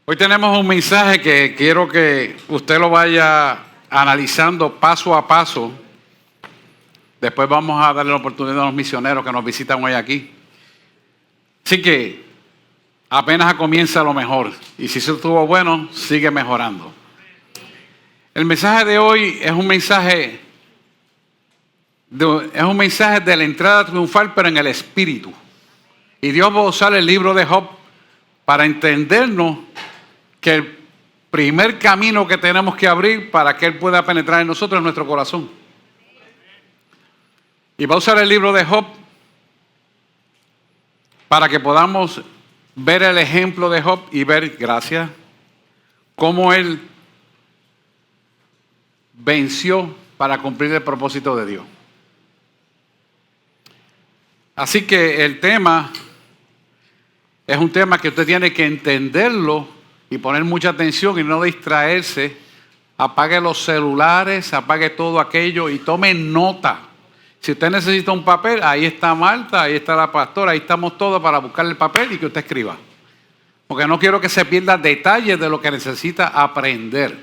Hoy tenemos un mensaje que quiero que usted lo vaya analizando paso a paso. Después vamos a darle la oportunidad a los misioneros que nos visitan hoy aquí. Así que apenas comienza lo mejor. Y si eso estuvo bueno, sigue mejorando. El mensaje de hoy es un mensaje de la entrada triunfal, pero en el espíritu. Y Dios va a usar el libro de Job para entendernos que el primer camino que tenemos que abrir para que Él pueda penetrar en nosotros es nuestro corazón. Y va a usar el libro de Job para que podamos ver el ejemplo de Job y ver, gracias, cómo él venció para cumplir el propósito de Dios. Así que el tema es un tema que usted tiene que entenderlo y poner mucha atención y no distraerse. Apague los celulares, apague todo aquello y tome nota. Si usted necesita un papel, ahí está Marta, ahí está la pastora, ahí estamos todos para buscarle el papel y que usted escriba. Porque no quiero que se pierda detalles de lo que necesita aprender.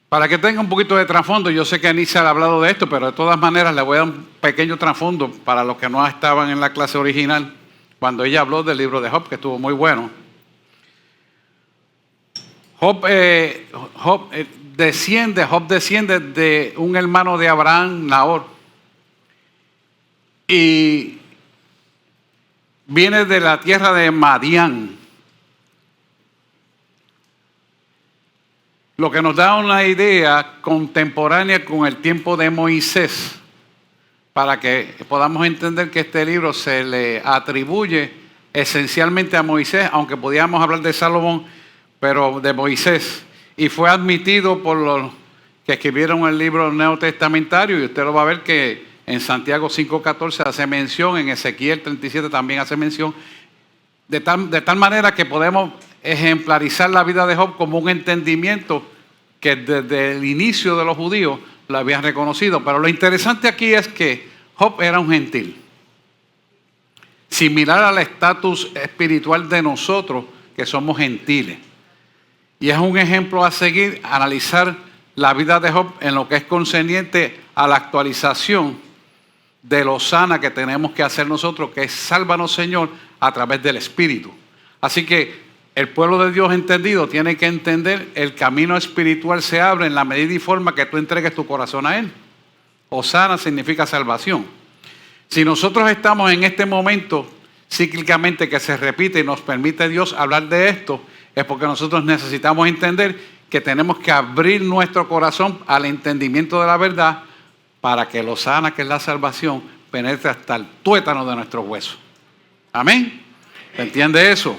Para que tenga un poquito de trasfondo, yo sé que Anissa ha hablado de esto, pero de todas maneras le voy a dar un pequeño trasfondo para los que no estaban en la clase original, cuando ella habló del libro de Job, que estuvo muy bueno. Job desciende de un hermano de Abraham, Nahor, y viene de la tierra de Madián. Lo que nos da una idea contemporánea con el tiempo de Moisés, para que podamos entender que este libro se le atribuye esencialmente a Moisés, aunque podíamos hablar de Salomón, pero de Moisés. Y fue admitido por los que escribieron el libro neotestamentario, y usted lo va a ver que en Santiago 5:14 hace mención, en Ezequiel 37 también hace mención, de tal manera que podemos ejemplarizar la vida de Job como un entendimiento que desde el inicio de los judíos lo habían reconocido. Pero lo interesante aquí es que Job era un gentil, similar al estatus espiritual de nosotros, que somos gentiles. Y es un ejemplo a seguir, analizar la vida de Job en lo que es concerniente a la actualización de lo sana que tenemos que hacer nosotros, que es sálvanos, Señor, a través del Espíritu. Así que el pueblo de Dios entendido tiene que entender el camino espiritual se abre en la medida y forma que tú entregues tu corazón a Él. Hosana significa salvación. Si nosotros estamos en este momento cíclicamente que se repite y nos permite Dios hablar de esto, es porque nosotros necesitamos entender que tenemos que abrir nuestro corazón al entendimiento de la verdad para que lo sana, que es la salvación, penetre hasta el tuétano de nuestros huesos. Amén. ¿Se entiende eso?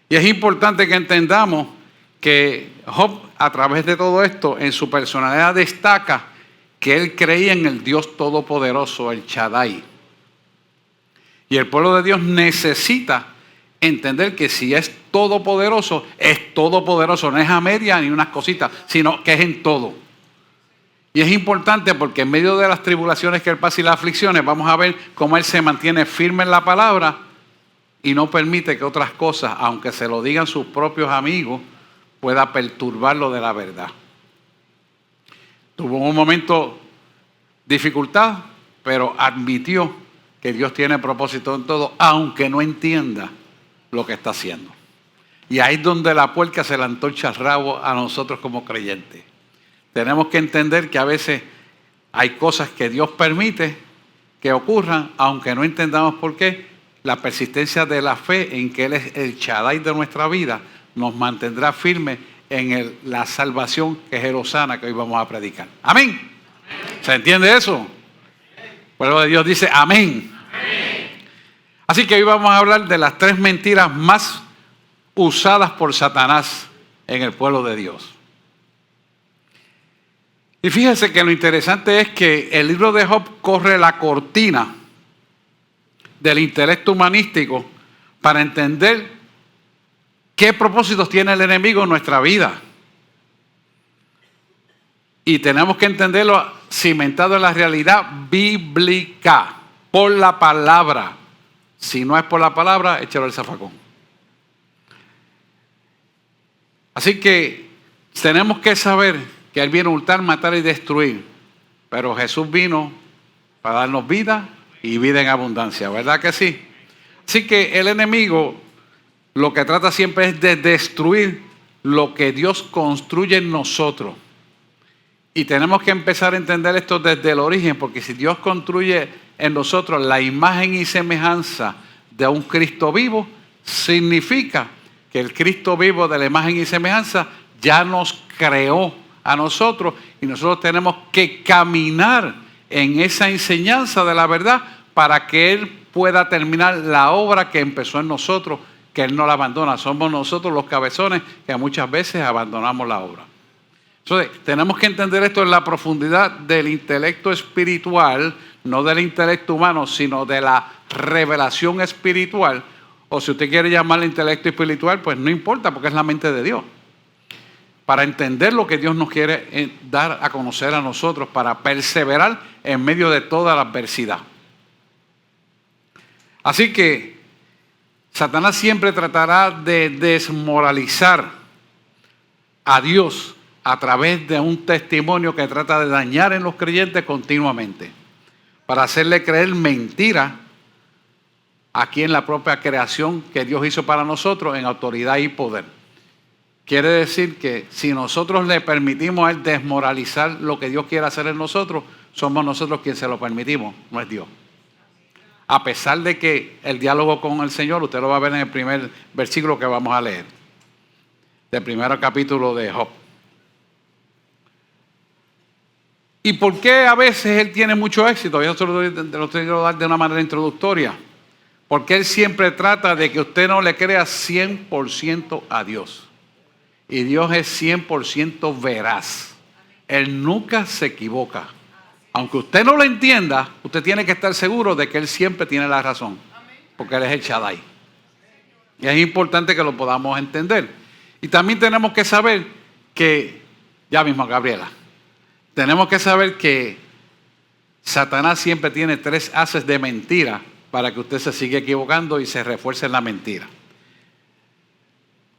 Y es importante que entendamos que Job, a través de todo esto, en su personalidad destaca que él creía en el Dios Todopoderoso, el Shaddai. Y el pueblo de Dios necesita entender que si es todopoderoso, no es a media ni unas cositas, sino que es en todo. Y es importante porque en medio de las tribulaciones que él pasa y las aflicciones, vamos a ver cómo él se mantiene firme en la palabra y no permite que otras cosas, aunque se lo digan sus propios amigos, pueda perturbarlo de la verdad. Tuvo un momento dificultad, pero admitió que Dios tiene propósito en todo, aunque no entienda lo que está haciendo. Y ahí es donde la puerca se le antorcha el rabo a nosotros como creyentes. Tenemos que entender que a veces hay cosas que Dios permite que ocurran, aunque no entendamos por qué. La persistencia de la fe en que Él es el Shaddai de nuestra vida nos mantendrá firmes en la salvación que es el Hosana que hoy vamos a predicar. Amén. ¿Se entiende eso? El pueblo de Dios dice amén. Así que hoy vamos a hablar de las 3 mentiras más usadas por Satanás en el pueblo de Dios. Y fíjense que lo interesante es que el libro de Job corre la cortina del intelecto humanístico para entender qué propósitos tiene el enemigo en nuestra vida. Y tenemos que entenderlo cimentado en la realidad bíblica, por la palabra. Si no es por la palabra, échalo al zafacón. Así que tenemos que saber que Él viene a hurtar, matar y destruir. Pero Jesús vino para darnos vida y vida en abundancia, ¿verdad que sí? Así que el enemigo lo que trata siempre es de destruir lo que Dios construye en nosotros. Y tenemos que empezar a entender esto desde el origen, porque si Dios construye en nosotros la imagen y semejanza de un Cristo vivo, significa que el Cristo vivo de la imagen y semejanza ya nos creó a nosotros y nosotros tenemos que caminar en esa enseñanza de la verdad para que Él pueda terminar la obra que empezó en nosotros, que Él no la abandona. Somos nosotros los cabezones que muchas veces abandonamos la obra. Entonces, tenemos que entender esto en la profundidad del intelecto espiritual, no del intelecto humano, sino de la revelación espiritual. O si usted quiere llamarle intelecto espiritual, pues no importa, porque es la mente de Dios. Para entender lo que Dios nos quiere dar a conocer a nosotros, para perseverar en medio de toda la adversidad. Así que Satanás siempre tratará de desmoralizar a Dios a través de un testimonio que trata de dañar en los creyentes continuamente, para hacerle creer mentira aquí en la propia creación que Dios hizo para nosotros en autoridad y poder. Quiere decir que si nosotros le permitimos a Él desmoralizar lo que Dios quiere hacer en nosotros, somos nosotros quienes se lo permitimos, no es Dios. A pesar de que el diálogo con el Señor, usted lo va a ver en el primer versículo que vamos a leer, del primer capítulo de Job. ¿Y por qué a veces Él tiene mucho éxito? Yo se lo quiero dar de una manera introductoria. Porque Él siempre trata de que usted no le crea 100% a Dios. Y Dios es 100% veraz. Él nunca se equivoca. Aunque usted no lo entienda, usted tiene que estar seguro de que Él siempre tiene la razón. Porque Él es el Shaddai. Y es importante que lo podamos entender. Y también tenemos que saber que, ya mismo Gabriela, tenemos que saber que Satanás siempre tiene 3 haces de mentira para que usted se siga equivocando y se refuerce en la mentira.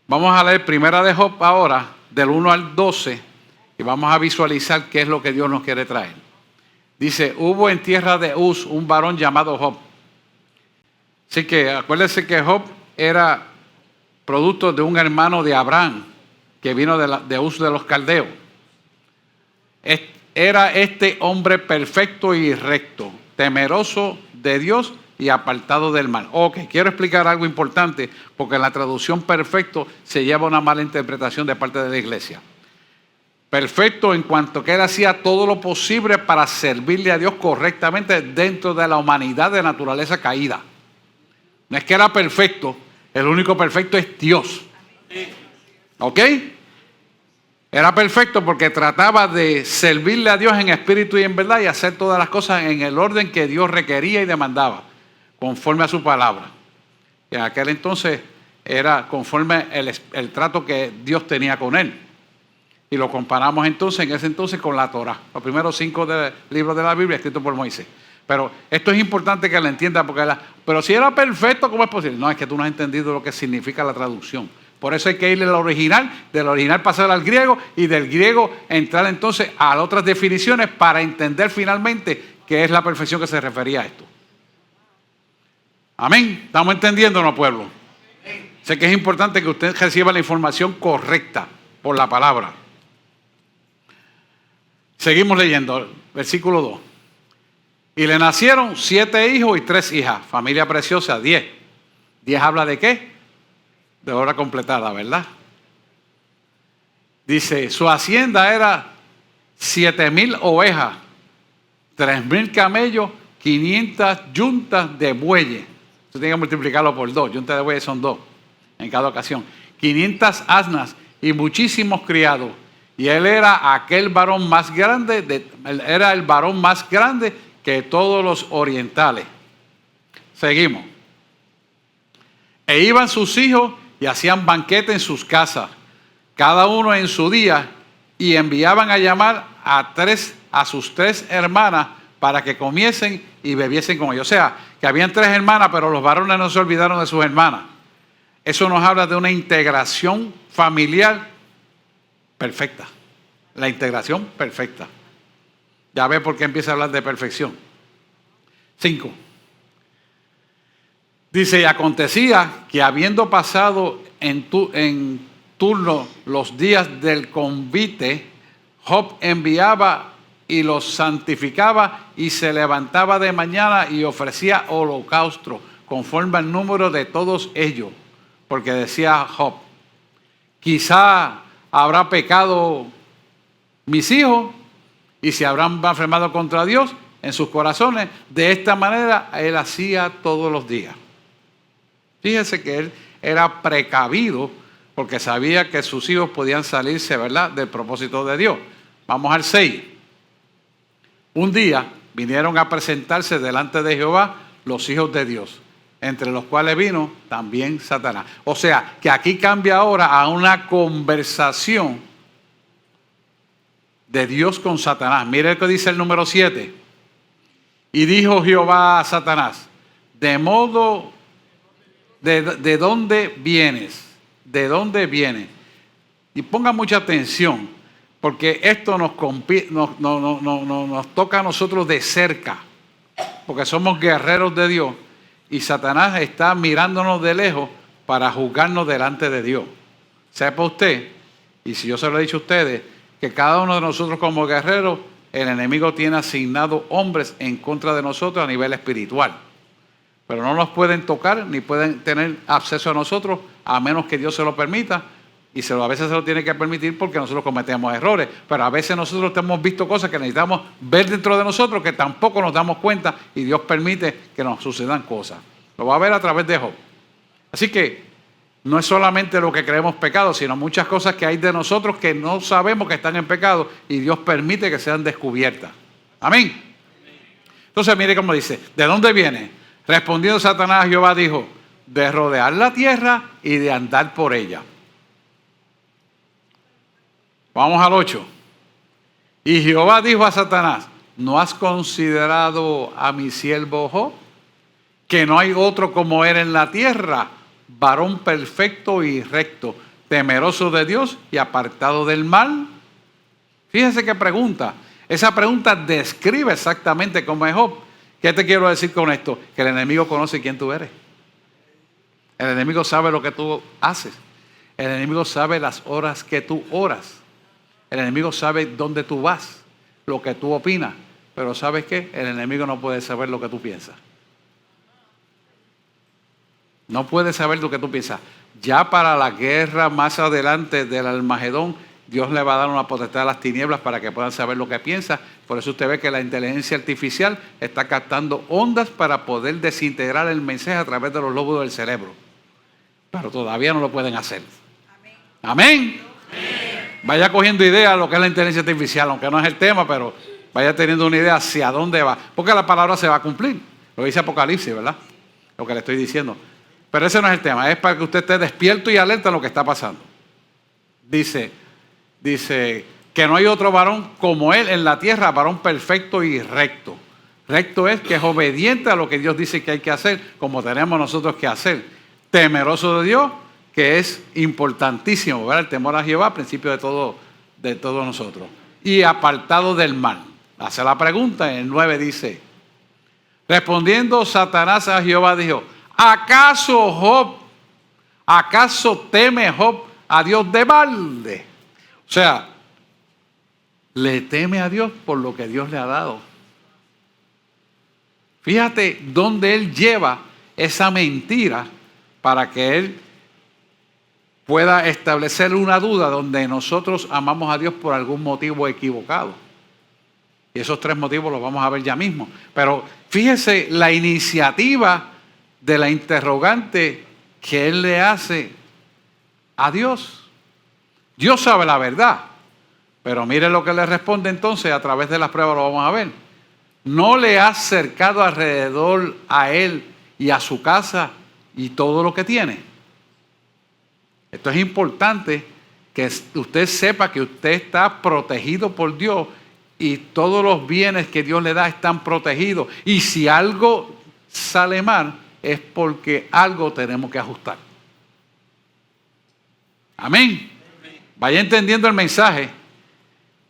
Vamos a leer primera de Job ahora, del 1 al 12, y vamos a visualizar qué es lo que Dios nos quiere traer. Dice, hubo en tierra de Uz un varón llamado Job. Así que acuérdense que Job era producto de un hermano de Abraham, que vino de Uz de los caldeos. Era este hombre perfecto y recto, temeroso de Dios y apartado del mal. Ok, quiero explicar algo importante, porque en la traducción perfecto se lleva una mala interpretación de parte de la iglesia. Perfecto en cuanto que él hacía todo lo posible para servirle a Dios correctamente dentro de la humanidad de naturaleza caída. No es que era perfecto, el único perfecto es Dios. ¿Ok? Era perfecto porque trataba de servirle a Dios en espíritu y en verdad y hacer todas las cosas en el orden que Dios requería y demandaba, conforme a su palabra. Y en aquel entonces era conforme el trato que Dios tenía con él. Y lo comparamos entonces, en ese entonces, con la Torá, los primeros 5 libros de la Biblia escritos por Moisés. Pero esto es importante que lo entienda, porque pero si era perfecto, ¿cómo es posible? No, es que tú no has entendido lo que significa la traducción. Por eso hay que ir al original, del original pasar al griego y del griego entrar entonces a otras definiciones para entender finalmente qué es la perfección que se refería a esto. Amén. ¿Estamos entendiéndonos, pueblo? Sé que es importante que usted reciba la información correcta por la palabra. Seguimos leyendo, versículo 2. Y le nacieron 7 hijos y 3 hijas. Familia preciosa, 10. 10 habla de qué? De obra completada, ¿verdad? Dice, su hacienda era 7,000 ovejas, 3,000 camellos, 500 yuntas de bueyes. Usted tiene que multiplicarlo por 2. Yuntas de bueyes son 2 en cada ocasión. 500 asnas y muchísimos criados. Y él era aquel varón más grande, era el varón más grande que todos los orientales. Seguimos. E iban sus hijos y hacían banquete en sus casas, cada uno en su día, y enviaban a llamar a sus tres hermanas para que comiesen y bebiesen con ellos. O sea, que habían 3 hermanas, pero los varones no se olvidaron de sus hermanas. Eso nos habla de una integración familiar perfecta. La integración perfecta. Ya ve por qué empieza a hablar de perfección. 5. Dice, y acontecía que habiendo pasado en turno los días del convite, Job enviaba y los santificaba y se levantaba de mañana y ofrecía holocausto conforme al número de todos ellos. Porque decía Job, quizá habrá pecado mis hijos y se habrán blasfemado contra Dios en sus corazones. De esta manera él hacía todos los días. Fíjese que él era precavido porque sabía que sus hijos podían salirse, ¿verdad?, del propósito de Dios. Vamos al 6. Un día vinieron a presentarse delante de Jehová los hijos de Dios, entre los cuales vino también Satanás. O sea, que aquí cambia ahora a una conversación de Dios con Satanás. Mire lo que dice el número 7. Y dijo Jehová a Satanás, de modo, ¿de dónde vienes? ¿De dónde vienes? Y ponga mucha atención, porque esto nos toca a nosotros de cerca, porque somos guerreros de Dios. Y Satanás está mirándonos de lejos para juzgarnos delante de Dios. Sepa usted, y si yo se lo he dicho a ustedes, que cada uno de nosotros como guerreros, el enemigo tiene asignado hombres en contra de nosotros a nivel espiritual. Pero no nos pueden tocar ni pueden tener acceso a nosotros a menos que Dios se lo permita. Y a veces se lo tiene que permitir porque nosotros cometemos errores. Pero a veces nosotros hemos visto cosas que necesitamos ver dentro de nosotros que tampoco nos damos cuenta y Dios permite que nos sucedan cosas. Lo va a ver a través de Job. Así que no es solamente lo que creemos pecado, sino muchas cosas que hay de nosotros que no sabemos que están en pecado y Dios permite que sean descubiertas. Amén. Entonces mire cómo dice, ¿de dónde viene? Respondiendo Satanás, Jehová dijo, de rodear la tierra y de andar por ella. Vamos al 8. Y Jehová dijo a Satanás, ¿no has considerado a mi siervo Job? Que no hay otro como él en la tierra, varón perfecto y recto, temeroso de Dios y apartado del mal. Fíjese qué pregunta. Esa pregunta describe exactamente cómo es Job. ¿Qué te quiero decir con esto? Que el enemigo conoce quién tú eres. El enemigo sabe lo que tú haces. El enemigo sabe las horas que tú oras. El enemigo sabe dónde tú vas, lo que tú opinas. Pero ¿sabes qué? El enemigo no puede saber lo que tú piensas. No puede saber lo que tú piensas. Ya para la guerra más adelante del Armagedón, Dios le va a dar una potestad a las tinieblas para que puedan saber lo que piensa. Por eso usted ve que la inteligencia artificial está captando ondas para poder desintegrar el mensaje a través de los lóbulos del cerebro. Pero todavía no lo pueden hacer. Amén. Amén. Vaya cogiendo idea de lo que es la inteligencia artificial, aunque no es el tema, pero vaya teniendo una idea hacia dónde va. Porque la palabra se va a cumplir. Lo dice Apocalipsis, ¿verdad? Lo que le estoy diciendo. Pero ese no es el tema. Es para que usted esté despierto y alerta a lo que está pasando. Dice que no hay otro varón como él en la tierra, varón perfecto y recto. Recto es que es obediente a lo que Dios dice que hay que hacer, como tenemos nosotros que hacer. Temeroso de Dios, que es importantísimo, ¿verdad? El temor a Jehová, principio de todos nosotros. Y apartado del mal. Hace la pregunta, en el 9 dice, respondiendo Satanás a Jehová dijo, ¿acaso teme Job a Dios de balde? O sea, le teme a Dios por lo que Dios le ha dado. Fíjate dónde él lleva esa mentira para que él pueda establecer una duda donde nosotros amamos a Dios por algún motivo equivocado. Y esos 3 motivos los vamos a ver ya mismo. Pero fíjese la iniciativa de la interrogante que él le hace a Dios. Dios sabe la verdad, pero mire lo que le responde entonces a través de las pruebas, lo vamos a ver. ¿No le has cercado alrededor a él y a su casa y todo lo que tiene? Esto es importante que usted sepa que usted está protegido por Dios y todos los bienes que Dios le da están protegidos. Y si algo sale mal, es porque algo tenemos que ajustar. Amén. Vaya entendiendo el mensaje.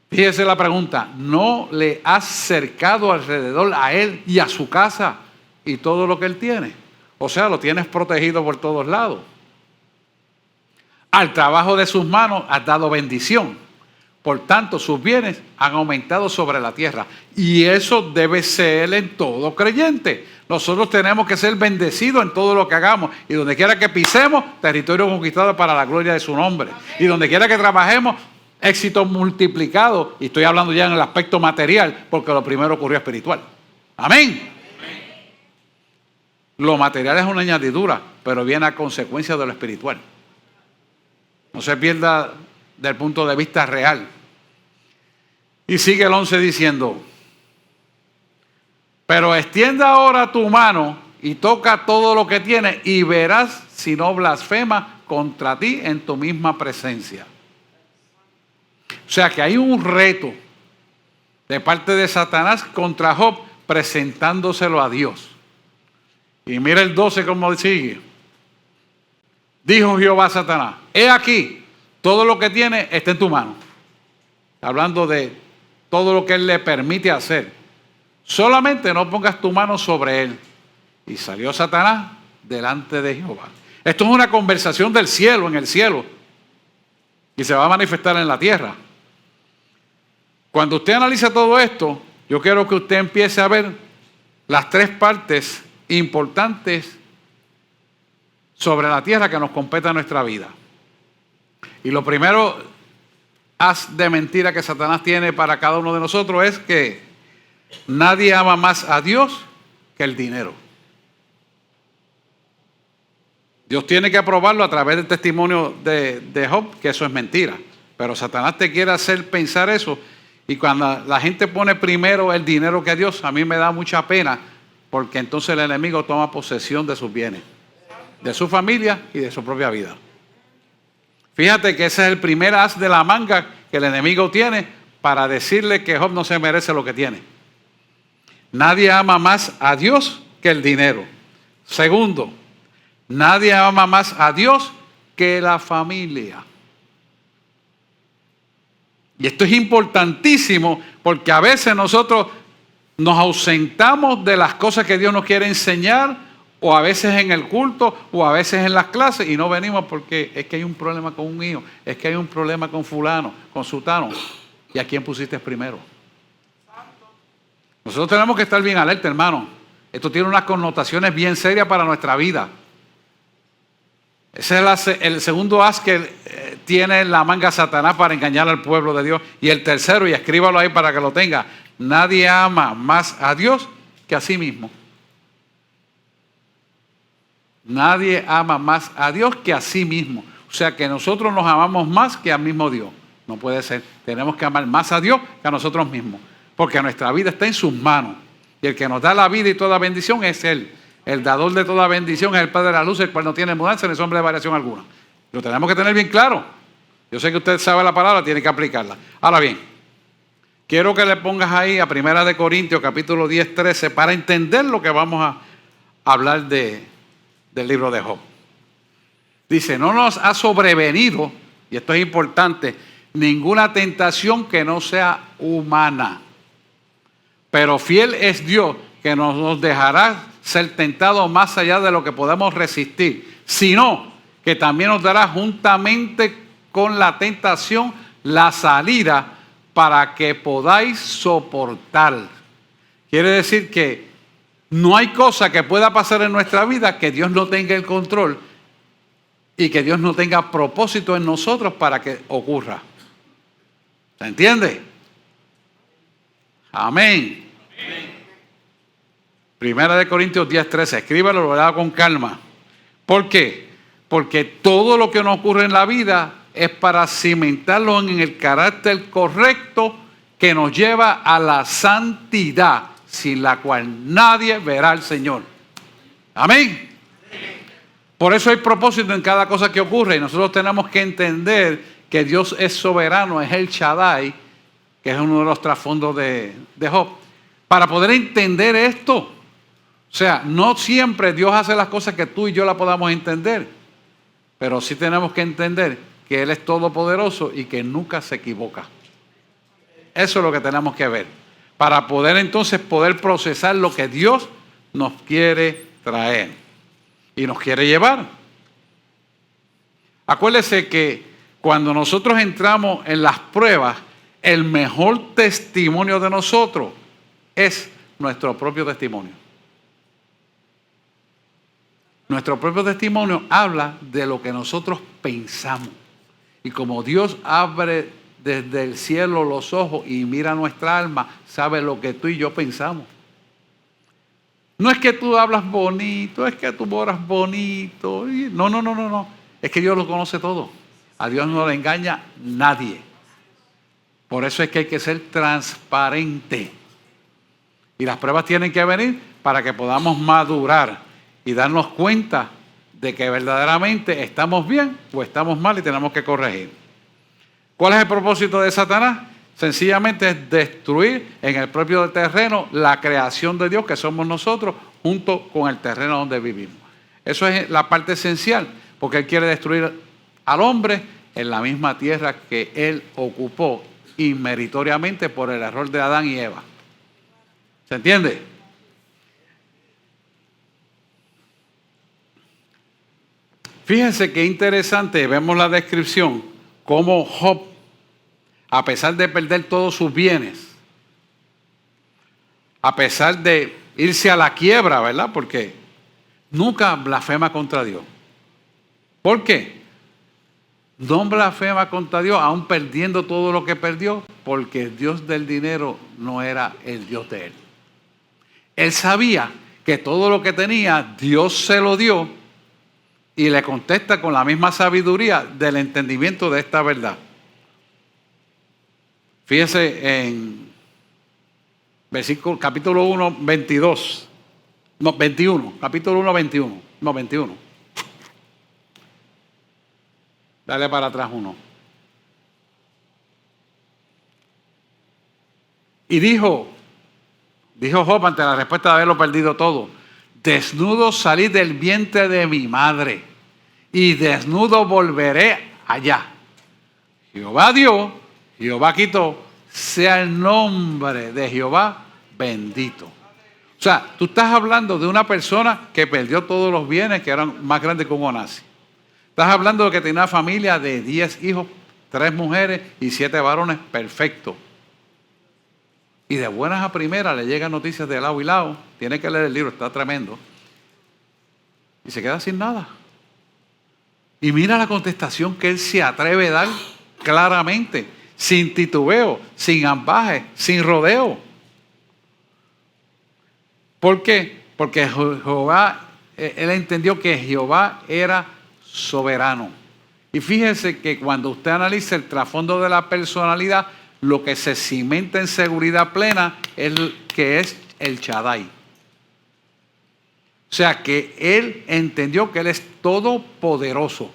Fíjese la pregunta. ¿No le has cercado alrededor a él y a su casa y todo lo que él tiene? O sea, lo tienes protegido por todos lados. Al trabajo de sus manos has dado bendición. Por tanto, sus bienes han aumentado sobre la tierra. Y eso debe ser en todo creyente. Nosotros tenemos que ser bendecidos en todo lo que hagamos. Y donde quiera que pisemos, territorio conquistado para la gloria de su nombre. Y donde quiera que trabajemos, éxito multiplicado. Y estoy hablando ya en el aspecto material, porque lo primero ocurrió espiritual. Amén. Lo material es una añadidura, pero viene a consecuencia de lo espiritual. No se pierda del punto de vista real. Y sigue el 11 diciendo: pero extienda ahora tu mano y toca todo lo que tienes y verás si no blasfema contra ti en tu misma presencia. O sea que hay un reto de parte de Satanás contra Job presentándoselo a Dios. Y mira el 12 como sigue. Dijo Jehová a Satanás: he aquí, todo lo que tiene está en tu mano. Hablando de todo lo que él le permite hacer. Solamente no pongas tu mano sobre él. Y salió Satanás delante de Jehová. Esto es una conversación del cielo, en el cielo. Y se va a manifestar en la tierra. Cuando usted analiza todo esto, yo quiero que usted empiece a ver las tres partes importantes sobre la tierra que nos compete en nuestra vida. Y lo primero, haz de mentira que Satanás tiene para cada uno de nosotros es que nadie ama más a Dios que el dinero. Dios tiene que aprobarlo a través del testimonio de Job, que eso es mentira. Pero Satanás te quiere hacer pensar eso. Y cuando la gente pone primero el dinero que a Dios, a mí me da mucha pena, porque entonces el enemigo toma posesión de sus bienes, de su familia y de su propia vida. Fíjate que ese es el primer as de la manga que el enemigo tiene para decirle que Job no se merece lo que tiene. Nadie ama más a Dios que el dinero. Segundo, nadie ama más a Dios que la familia. Y esto es importantísimo porque a veces nosotros nos ausentamos de las cosas que Dios nos quiere enseñar, o a veces en el culto, o a veces en las clases, y no venimos porque es que hay un problema con un hijo, es que hay un problema con fulano, con sutano. ¿Y a quién pusiste primero? Nosotros tenemos que estar bien alerta, hermano. Esto tiene unas connotaciones bien serias para nuestra vida. Ese es el segundo as que tiene en la manga Satanás para engañar al pueblo de Dios. Y el tercero, y escríbalo ahí para que lo tenga: nadie ama más a Dios que a sí mismo. Nadie ama más a Dios que a sí mismo. O sea que nosotros nos amamos más que al mismo Dios. No puede ser. Tenemos que amar más a Dios que a nosotros mismos. Porque nuestra vida está en sus manos. Y el que nos da la vida y toda bendición es Él. El dador de toda bendición es el Padre de la luz, el cual no tiene mudanza ni sombra de variación alguna. Lo tenemos que tener bien claro. Yo sé que usted sabe la palabra, tiene que aplicarla. Ahora bien, quiero que le pongas ahí a 1 Corintios capítulo 10, 13 para entender lo que vamos a hablar del libro de Job. Dice: no nos ha sobrevenido, y esto es importante, ninguna tentación que no sea humana. Pero fiel es Dios, que no nos dejará ser tentados más allá de lo que podemos resistir, sino que también nos dará juntamente con la tentación la salida para que podáis soportar. Quiere decir que no hay cosa que pueda pasar en nuestra vida que Dios no tenga el control y que Dios no tenga propósito en nosotros para que ocurra. ¿Se entiende? Amén. Primera de Corintios 10, 13. Escríbalo, lo lea con calma. ¿Por qué? Porque todo lo que nos ocurre en la vida es para cimentarlo en el carácter correcto que nos lleva a la santidad, sin la cual nadie verá al Señor. Amén. Por eso hay propósito en cada cosa que ocurre, y nosotros tenemos que entender que Dios es soberano, es el Shaddai, que es uno de los trasfondos de Job, para poder entender esto. O sea, no siempre Dios hace las cosas que tú y yo la podamos entender, pero sí tenemos que entender que Él es todopoderoso y que nunca se equivoca. Eso es lo que tenemos que ver, para poder entonces poder procesar lo que Dios nos quiere traer y nos quiere llevar. Acuérdese que cuando nosotros entramos en las pruebas, el mejor testimonio de nosotros es nuestro propio testimonio. Nuestro propio testimonio habla de lo que nosotros pensamos. Y como Dios abre desde el cielo los ojos y mira nuestra alma, sabe lo que tú y yo pensamos. No es que tú hablas bonito, es que tú oras bonito. No. Es que Dios lo conoce todo. A Dios no le engaña nadie. Por eso es que hay que ser transparente. Y las pruebas tienen que venir para que podamos madurar y darnos cuenta de que verdaderamente estamos bien o estamos mal y tenemos que corregir. ¿Cuál es el propósito de Satanás? Sencillamente es destruir en el propio terreno la creación de Dios que somos nosotros junto con el terreno donde vivimos. Eso es la parte esencial, porque Él quiere destruir al hombre en la misma tierra que Él ocupó inmeritoriamente por el error de Adán y Eva. ¿Se entiende? Fíjense qué interesante, vemos la descripción, cómo Job, a pesar de perder todos sus bienes, a pesar de irse a la quiebra, ¿verdad? Porque nunca blasfema contra Dios. ¿Por qué? No blasfema contra Dios, aún perdiendo todo lo que perdió, porque el Dios del dinero no era el Dios de él. Él sabía que todo lo que tenía, Dios se lo dio y le contesta con la misma sabiduría del entendimiento de esta verdad. Fíjense en versículo, capítulo 1, 22. No, 21. Capítulo 1, 21. No, 21. Dale para atrás uno. Y dijo Job ante la respuesta de haberlo perdido todo: desnudo salí del vientre de mi madre y desnudo volveré allá. Jehová dio, Jehová quitó, sea el nombre de Jehová bendito. O sea, tú estás hablando de una persona que perdió todos los bienes que eran más grandes que un onassi. Estás hablando de que tenía una familia de 10 hijos, 3 mujeres y 7 varones perfectos. Y de buenas a primeras le llegan noticias de lado y lado. Tiene que leer el libro, está tremendo. Y se queda sin nada. Y mira la contestación que él se atreve a dar claramente, sin titubeo, sin ambaje, sin rodeo. ¿Por qué? Porque Jehová, él entendió que Jehová era soberano. Y fíjese que cuando usted analiza el trasfondo de la personalidad, lo que se cimenta en seguridad plena es que es el Shaddai. O sea que él entendió que él es todopoderoso.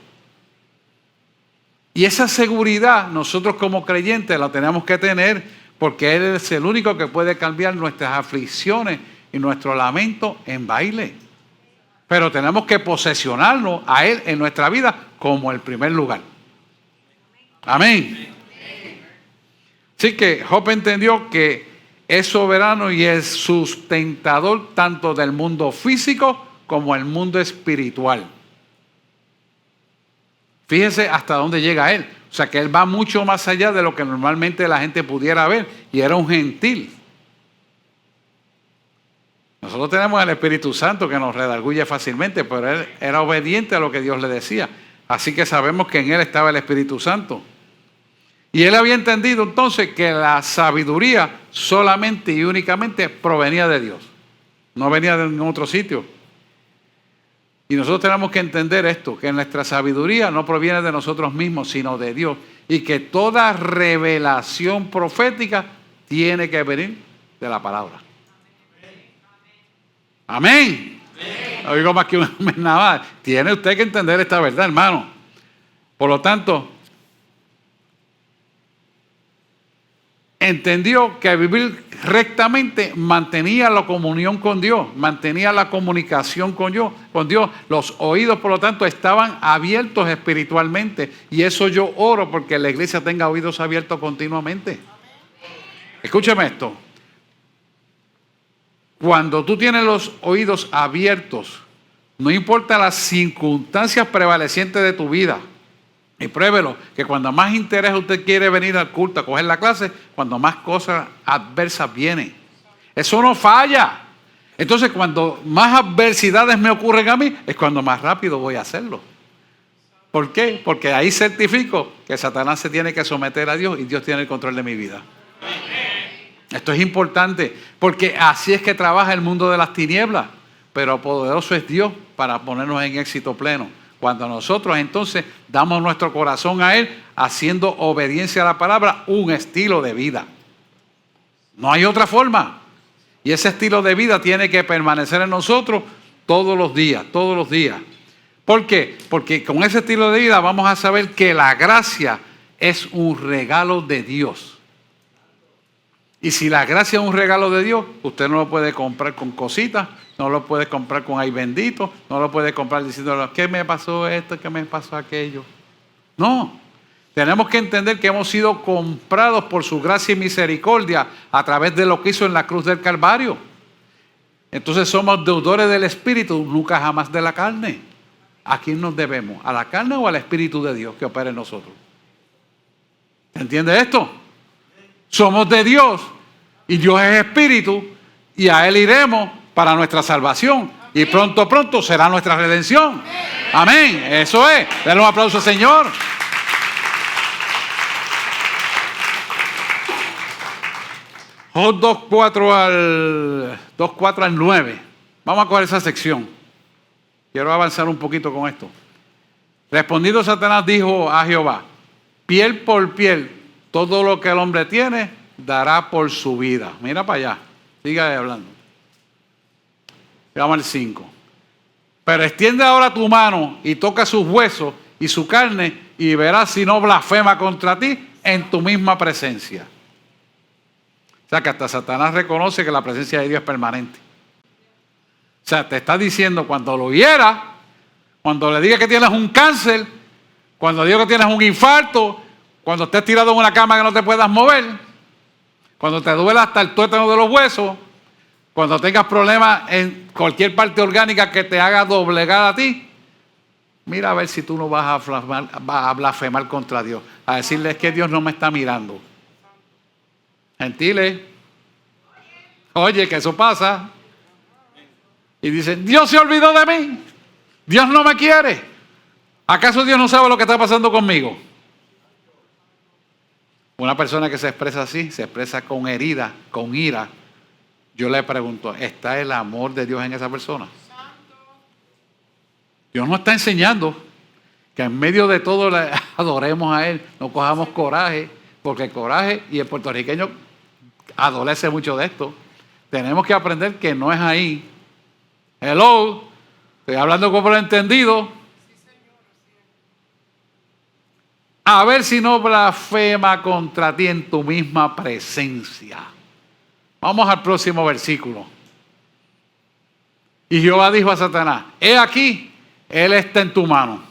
Y esa seguridad nosotros como creyentes la tenemos que tener, porque él es el único que puede cambiar nuestras aflicciones y nuestro lamento en baile. Pero tenemos que posesionarnos a él en nuestra vida como el primer lugar. Amén. Así que Job entendió que es soberano y es sustentador tanto del mundo físico como el mundo espiritual. Fíjese hasta dónde llega él. O sea que él va mucho más allá de lo que normalmente la gente pudiera ver. Y era un gentil. Nosotros tenemos el Espíritu Santo que nos redarguye fácilmente, pero él era obediente a lo que Dios le decía. Así que sabemos que en él estaba el Espíritu Santo. Y él había entendido entonces que la sabiduría solamente y únicamente provenía de Dios. No venía de ningún otro sitio. Y nosotros tenemos que entender esto, que nuestra sabiduría no proviene de nosotros mismos, sino de Dios. Y que toda revelación profética tiene que venir de la palabra. Amén. No digo más que un amén nada más. Tiene usted que entender esta verdad, hermano. Por lo tanto, entendió que vivir rectamente mantenía la comunión con Dios, mantenía la comunicación con Dios. Los oídos, por lo tanto, estaban abiertos espiritualmente. Y eso yo oro porque la iglesia tenga oídos abiertos continuamente. Escúcheme esto. Cuando tú tienes los oídos abiertos, no importa las circunstancias prevalecientes de tu vida, y pruébelo, que cuando más interés usted quiere venir al culto a coger la clase, cuando más cosas adversas vienen. Eso no falla. Entonces, cuando más adversidades me ocurren a mí, es cuando más rápido voy a hacerlo. ¿Por qué? Porque ahí certifico que Satanás se tiene que someter a Dios y Dios tiene el control de mi vida. Esto es importante, porque así es que trabaja el mundo de las tinieblas. Pero poderoso es Dios para ponernos en éxito pleno. Cuando nosotros entonces damos nuestro corazón a Él, haciendo obediencia a la palabra, un estilo de vida. No hay otra forma. Y ese estilo de vida tiene que permanecer en nosotros todos los días, todos los días. ¿Por qué? Porque con ese estilo de vida vamos a saber que la gracia es un regalo de Dios. Y si la gracia es un regalo de Dios, usted no lo puede comprar con cositas, no lo puede comprar con ay bendito, no lo puede comprar diciendo, ¿qué me pasó esto? ¿Qué me pasó aquello? No, tenemos que entender que hemos sido comprados por su gracia y misericordia a través de lo que hizo en la cruz del Calvario. Entonces somos deudores del Espíritu, nunca jamás de la carne. ¿A quién nos debemos? ¿A la carne o al Espíritu de Dios que opera en nosotros? ¿Entiende esto? Somos de Dios y Dios es Espíritu y a Él iremos para nuestra salvación y pronto será nuestra redención. Amén. Eso es. Denle un aplauso al Señor. Job 2:4 al 9. Vamos a coger esa sección. Quiero avanzar un poquito con esto. Respondiendo Satanás dijo a Jehová, piel por piel, todo lo que el hombre tiene, dará por su vida. Mira para allá. Siga hablando. Vamos al 5. Pero extiende ahora tu mano y toca sus huesos y su carne y verás si no blasfema contra ti en tu misma presencia. O sea que hasta Satanás reconoce que la presencia de Dios es permanente. O sea, te está diciendo cuando lo hiera, cuando le diga que tienes un cáncer, cuando diga que tienes un infarto, cuando estés tirado en una cama que no te puedas mover, cuando te duela hasta el tuétano de los huesos, cuando tengas problemas en cualquier parte orgánica que te haga doblegar a ti, mira a ver si tú no vas a blasfemar contra Dios, a decirle que Dios no me está mirando. Gentiles, oye, que eso pasa. Y dicen, Dios se olvidó de mí, Dios no me quiere. ¿Acaso Dios no sabe lo que está pasando conmigo? Una persona que se expresa así, se expresa con herida, con ira. Yo le pregunto, ¿está el amor de Dios en esa persona? Dios nos está enseñando que en medio de todo le adoremos a Él, no cojamos coraje, porque el coraje, y el puertorriqueño adolece mucho de esto, tenemos que aprender que no es ahí. Hello, estoy hablando como lo entendido. A ver si no blasfema contra ti en tu misma presencia. Vamos al próximo versículo. Y Jehová dijo a Satanás, he aquí, Él está en tu mano,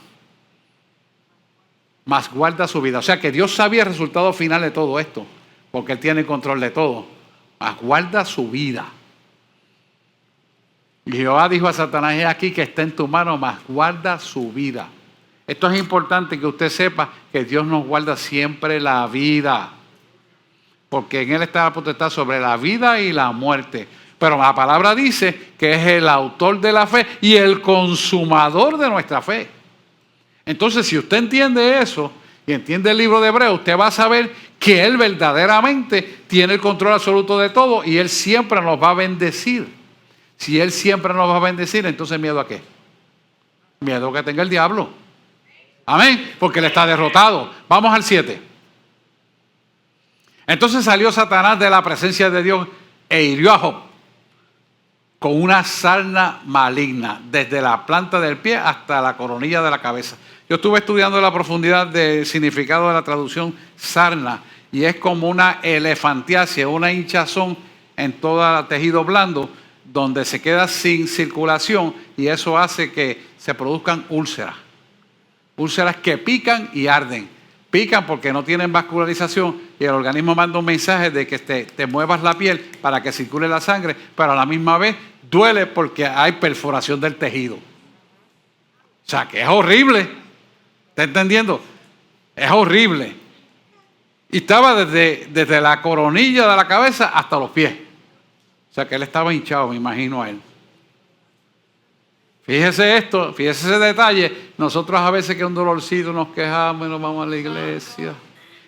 mas guarda su vida. O sea que Dios sabía el resultado final de todo esto, porque Él tiene control de todo, mas guarda su vida. Y Jehová dijo a Satanás, he aquí que está en tu mano, mas guarda su vida. Esto es importante que usted sepa que Dios nos guarda siempre la vida. Porque en Él está la potestad sobre la vida y la muerte. Pero la palabra dice que es el autor de la fe y el consumador de nuestra fe. Entonces, si usted entiende eso y entiende el libro de Hebreos, usted va a saber que Él verdaderamente tiene el control absoluto de todo y Él siempre nos va a bendecir. Si Él siempre nos va a bendecir, entonces ¿miedo a qué? Miedo a que tenga el diablo. Amén, porque Él está derrotado. Vamos al 7. Entonces salió Satanás de la presencia de Dios e hirió a Job con una sarna maligna, desde la planta del pie hasta la coronilla de la cabeza. Yo estuve estudiando la profundidad del significado de la traducción sarna y es como una elefantiasis, una hinchazón en todo el tejido blando, donde se queda sin circulación y eso hace que se produzcan úlceras. Úlceras que pican y arden. Pican porque no tienen vascularización y el organismo manda un mensaje de que te muevas la piel para que circule la sangre, pero a la misma vez duele porque hay perforación del tejido. O sea, que es horrible. ¿Está entendiendo? Es horrible. Y estaba desde la coronilla de la cabeza hasta los pies. O sea, que él estaba hinchado, me imagino a él. Fíjese esto, fíjese ese detalle. Nosotros a veces que un dolorcito nos quejamos y nos vamos a la iglesia.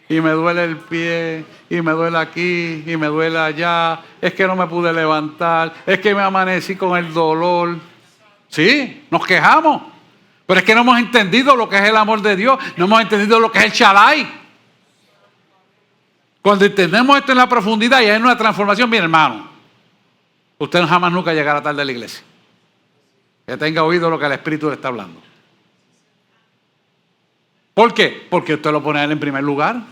Y me duele el pie, y me duele aquí, y me duele allá. Es que no me pude levantar, es que me amanecí con el dolor. Sí, nos quejamos. Pero es que no hemos entendido lo que es el amor de Dios. No hemos entendido lo que es el Shaddai. Cuando entendemos esto en la profundidad y hay una transformación, mi hermano, usted jamás nunca llegará tarde a la iglesia. Que tenga oído lo que el Espíritu le está hablando. ¿Por qué? Porque usted lo pone a él en primer lugar.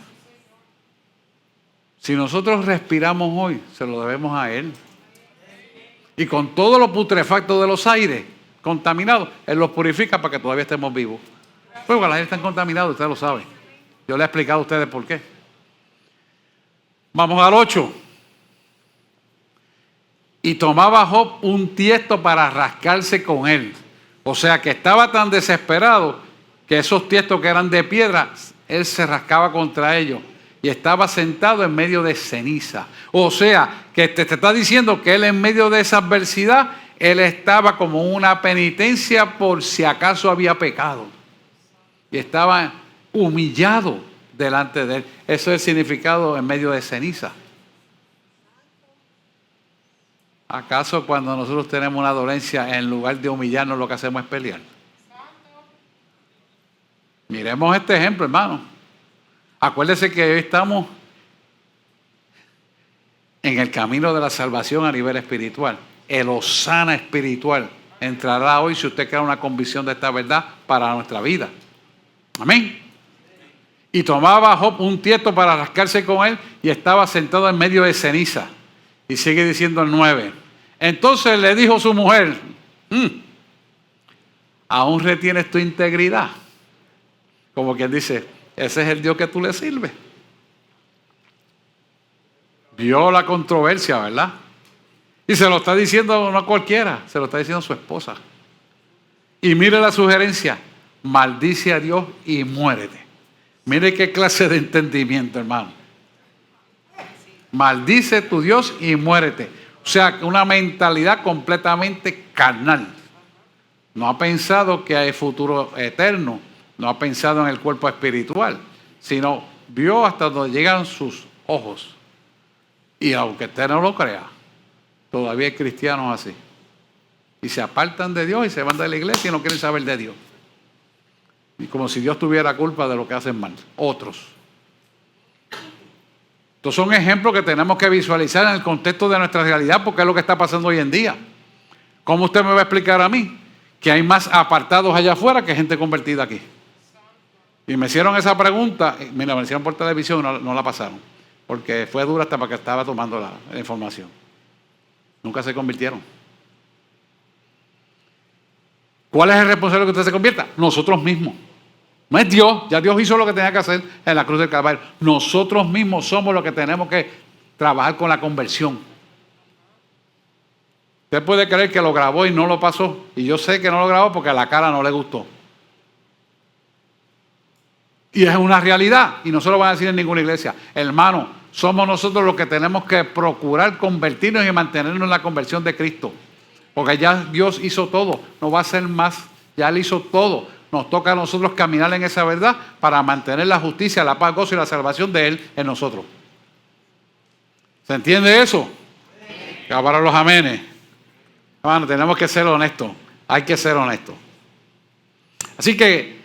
Si nosotros respiramos hoy, se lo debemos a él. Y con todo lo putrefacto de los aires contaminados, él los purifica para que todavía estemos vivos. Pues los aires están contaminados, usted lo sabe. Yo le he explicado a ustedes por qué. Vamos al 8. Y tomaba Job un tiesto para rascarse con él. O sea que estaba tan desesperado que esos tiestos que eran de piedra, él se rascaba contra ellos. Y estaba sentado en medio de ceniza. O sea que te está diciendo que él en medio de esa adversidad, él estaba como una penitencia por si acaso había pecado. Y estaba humillado delante de él. Eso es el significado en medio de ceniza. ¿Acaso cuando nosotros tenemos una dolencia, en lugar de humillarnos, lo que hacemos es pelear? Miremos este ejemplo, hermano. Acuérdese que hoy estamos en el camino de la salvación a nivel espiritual. El hosana espiritual entrará hoy si usted crea una convicción de esta verdad para nuestra vida. Amén. Y tomaba Job un tiesto para rascarse con él y estaba sentado en medio de ceniza. Y sigue diciendo el 9. Entonces le dijo su mujer, ¿aún retienes tu integridad? Como quien dice, ese es el Dios que tú le sirves. Vio la controversia, ¿verdad? Y se lo está diciendo no a cualquiera, se lo está diciendo a su esposa. Y mire la sugerencia, maldice a Dios y muérete. Mire qué clase de entendimiento, hermano. Maldice tu Dios y muérete. O sea, una mentalidad completamente carnal. No ha pensado que hay futuro eterno. No ha pensado en el cuerpo espiritual. Sino vio hasta donde llegan sus ojos. Y aunque usted no lo crea, todavía hay cristianos así. Y se apartan de Dios y se van de la iglesia y no quieren saber de Dios. Y como si Dios tuviera culpa de lo que hacen mal. Otros. Estos son ejemplos que tenemos que visualizar en el contexto de nuestra realidad porque es lo que está pasando hoy en día. ¿Cómo usted me va a explicar a mí que hay más apartados allá afuera que gente convertida aquí? Y me hicieron esa pregunta, mira, me hicieron por televisión y no la pasaron, porque fue dura hasta para que estaba tomando la información. Nunca se convirtieron. ¿Cuál es el responsable de que usted se convierta? Nosotros mismos. No es Dios, ya Dios hizo lo que tenía que hacer en la cruz del Calvario. Nosotros mismos somos los que tenemos que trabajar con la conversión. Usted puede creer que lo grabó y no lo pasó. Y yo sé que no lo grabó porque a la cara no le gustó. Y es una realidad. Y no se lo van a decir en ninguna iglesia. Hermano, somos nosotros los que tenemos que procurar convertirnos y mantenernos en la conversión de Cristo. Porque ya Dios hizo todo. No va a ser más. Ya Él hizo todo. Nos toca a nosotros caminar en esa verdad para mantener la justicia, la paz, gozo y la salvación de Él en nosotros. ¿Se entiende eso? Sí. Para los amenes. Hermano, tenemos que ser honestos. Hay que ser honestos. Así que,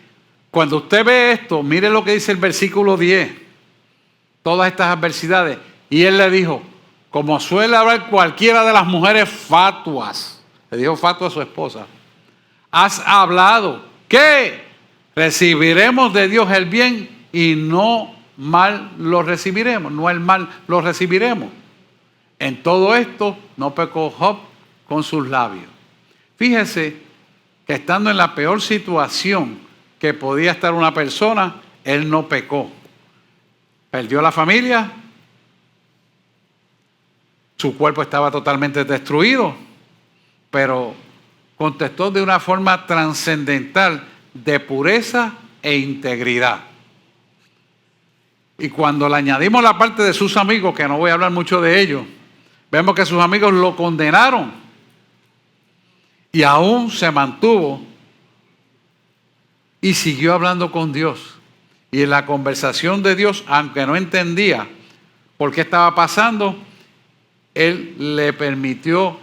cuando usted ve esto, mire lo que dice el versículo 10. Todas estas adversidades. Y él le dijo, como suele hablar cualquiera de las mujeres fatuas. Le dijo fatua a su esposa. Has hablado. ¿Qué? Recibiremos de Dios el bien y no mal lo recibiremos, no el mal lo recibiremos. En todo esto no pecó Job con sus labios. Fíjese que estando en la peor situación que podía estar una persona, él no pecó. Perdió la familia, su cuerpo estaba totalmente destruido, pero contestó de una forma trascendental de pureza e integridad. Y cuando le añadimos la parte de sus amigos, que no voy a hablar mucho de ellos, vemos que sus amigos lo condenaron y aún se mantuvo y siguió hablando con Dios. Y en la conversación de Dios, aunque no entendía por qué estaba pasando, él le permitió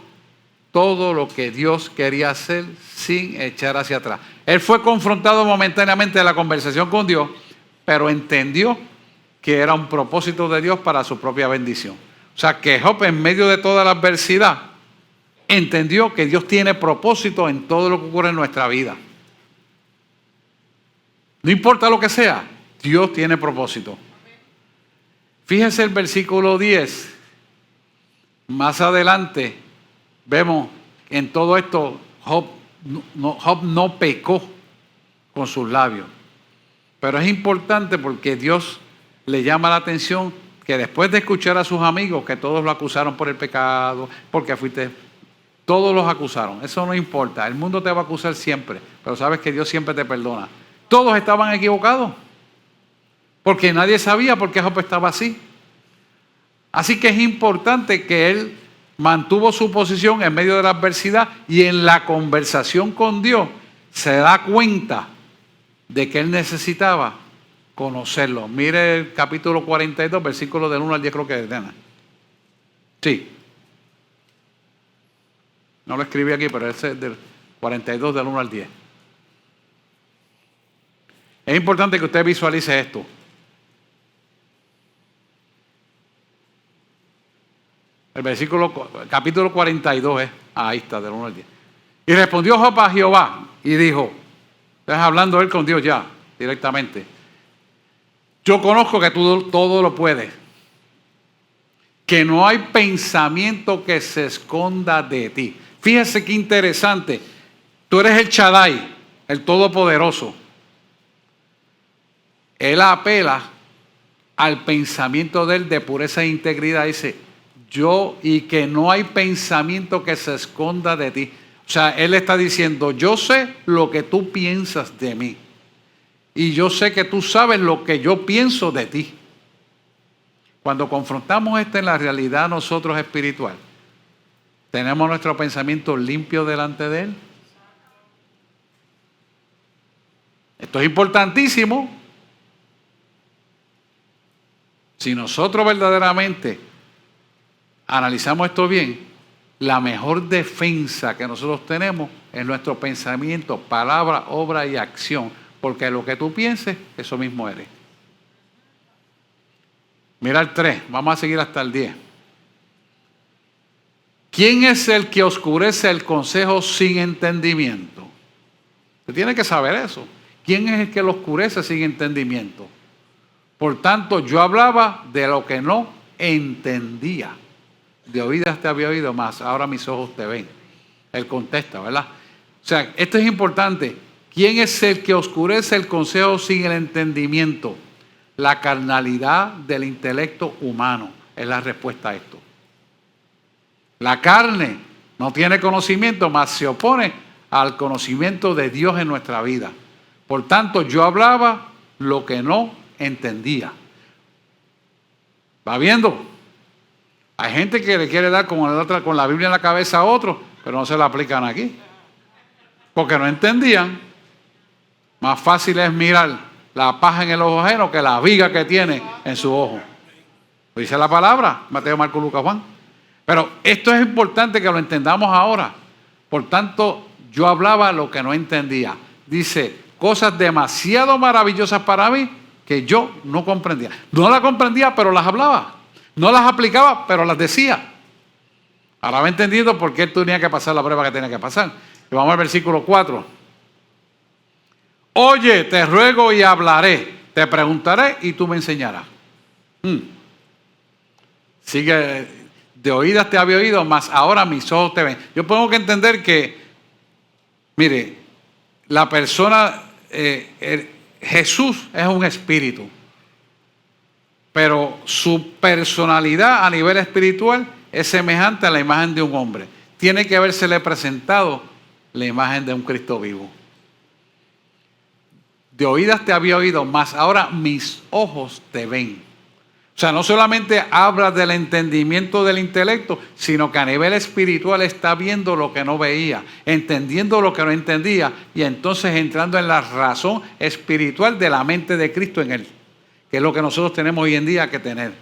todo lo que Dios quería hacer sin echar hacia atrás. Él fue confrontado momentáneamente en la conversación con Dios, pero entendió que era un propósito de Dios para su propia bendición. O sea, que Job, en medio de toda la adversidad, entendió que Dios tiene propósito en todo lo que ocurre en nuestra vida. No importa lo que sea, Dios tiene propósito. Fíjese el versículo 10. Más adelante vemos en todo esto, Job no pecó con sus labios. Pero es importante porque Dios le llama la atención que después de escuchar a sus amigos, que todos lo acusaron por el pecado, porque todos los acusaron. Eso no importa, el mundo te va a acusar siempre, pero sabes que Dios siempre te perdona. Todos estaban equivocados, porque nadie sabía por qué Job estaba así. Así que es importante que él mantuvo su posición en medio de la adversidad y en la conversación con Dios se da cuenta de que él necesitaba conocerlo. Mire el capítulo 42, versículos del 1 al 10, creo que es, Dana. Sí. No lo escribí aquí, pero ese es del 42, del 1 al 10. Es importante que usted visualice esto. El capítulo 42 es, ahí está, del 1 al 10. Y respondió Job a Jehová y dijo, estás hablando él con Dios ya, directamente. Yo conozco que tú todo lo puedes, que no hay pensamiento que se esconda de ti. Fíjese qué interesante. Tú eres el Shaddai, el Todopoderoso. Él apela al pensamiento de él de pureza e integridad. Dice, y que no hay pensamiento que se esconda de ti. O sea, él está diciendo, yo sé lo que tú piensas de mí. Y yo sé que tú sabes lo que yo pienso de ti. Cuando confrontamos esto en la realidad nosotros espiritual, ¿tenemos nuestro pensamiento limpio delante de él? Esto es importantísimo. Si nosotros verdaderamente analizamos esto bien, la mejor defensa que nosotros tenemos es nuestro pensamiento, palabra, obra y acción. Porque lo que tú pienses, eso mismo eres. Mira el 3, vamos a seguir hasta el 10. ¿Quién es el que oscurece el consejo sin entendimiento? Usted tiene que saber eso. ¿Quién es el que lo oscurece sin entendimiento? Por tanto, yo hablaba de lo que no entendía. De oídas te había oído más, ahora mis ojos te ven. Él contesta, ¿verdad? O sea, esto es importante. ¿Quién es el que oscurece el consejo sin el entendimiento? La carnalidad del intelecto humano es la respuesta a esto. La carne no tiene conocimiento, mas se opone al conocimiento de Dios en nuestra vida. Por tanto, yo hablaba lo que no entendía. ¿Va viendo? Hay gente que le quiere dar con la Biblia en la cabeza a otro, pero no se la aplican aquí. Porque no entendían. Más fácil es mirar la paja en el ojo ajeno que la viga que tiene en su ojo. Lo dice la palabra, Mateo, Marcos, Lucas, Juan. Pero esto es importante que lo entendamos ahora. Por tanto, yo hablaba lo que no entendía. Dice, cosas demasiado maravillosas para mí que yo no comprendía. No las comprendía, pero las hablaba. No las aplicaba, pero las decía. Ahora va entendiendo por qué él tenía que pasar la prueba que tenía que pasar. Y vamos al versículo 4. Oye, te ruego y hablaré. Te preguntaré y tú me enseñarás. Sigue, de oídas te había oído, mas ahora mis ojos te ven. Yo tengo que entender que, mire, la persona, Jesús es un espíritu, pero su personalidad a nivel espiritual es semejante a la imagen de un hombre. Tiene que habérsele presentado la imagen de un Cristo vivo. De oídas te había oído, mas ahora mis ojos te ven. O sea, no solamente habla del entendimiento del intelecto, sino que a nivel espiritual está viendo lo que no veía, entendiendo lo que no entendía, y entonces entrando en la razón espiritual de la mente de Cristo en él, que es lo que nosotros tenemos hoy en día que tener.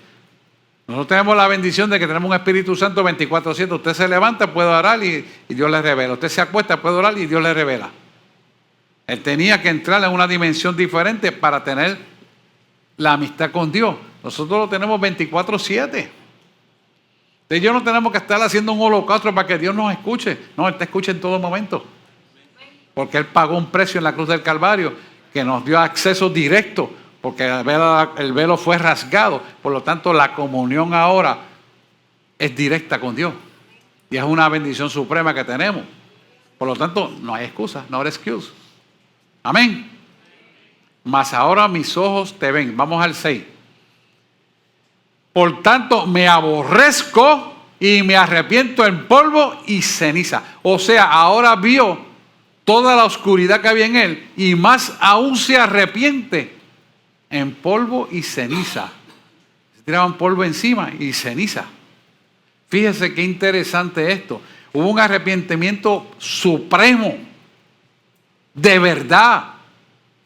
Nosotros tenemos la bendición de que tenemos un Espíritu Santo 24/7. Usted se levanta, puede orar y Dios le revela. Usted se acuesta, puede orar y Dios le revela. Él tenía que entrar en una dimensión diferente para tener la amistad con Dios. Nosotros lo tenemos 24/7. Entonces yo no tenemos que estar haciendo un holocausto para que Dios nos escuche. No, Él te escucha en todo momento. Porque Él pagó un precio en la cruz del Calvario que nos dio acceso directo. Porque el velo fue rasgado. Por lo tanto, la comunión ahora es directa con Dios. Y es una bendición suprema que tenemos. Por lo tanto, no hay excusa, no hay excuse. Amén. Mas ahora mis ojos te ven. Vamos al 6. Por tanto, me aborrezco y me arrepiento en polvo y ceniza. O sea, ahora vio toda la oscuridad que había en él y más aún se arrepiente en polvo y ceniza. Se tiraban polvo encima y ceniza. Fíjese qué interesante esto. Hubo un arrepentimiento supremo, de verdad,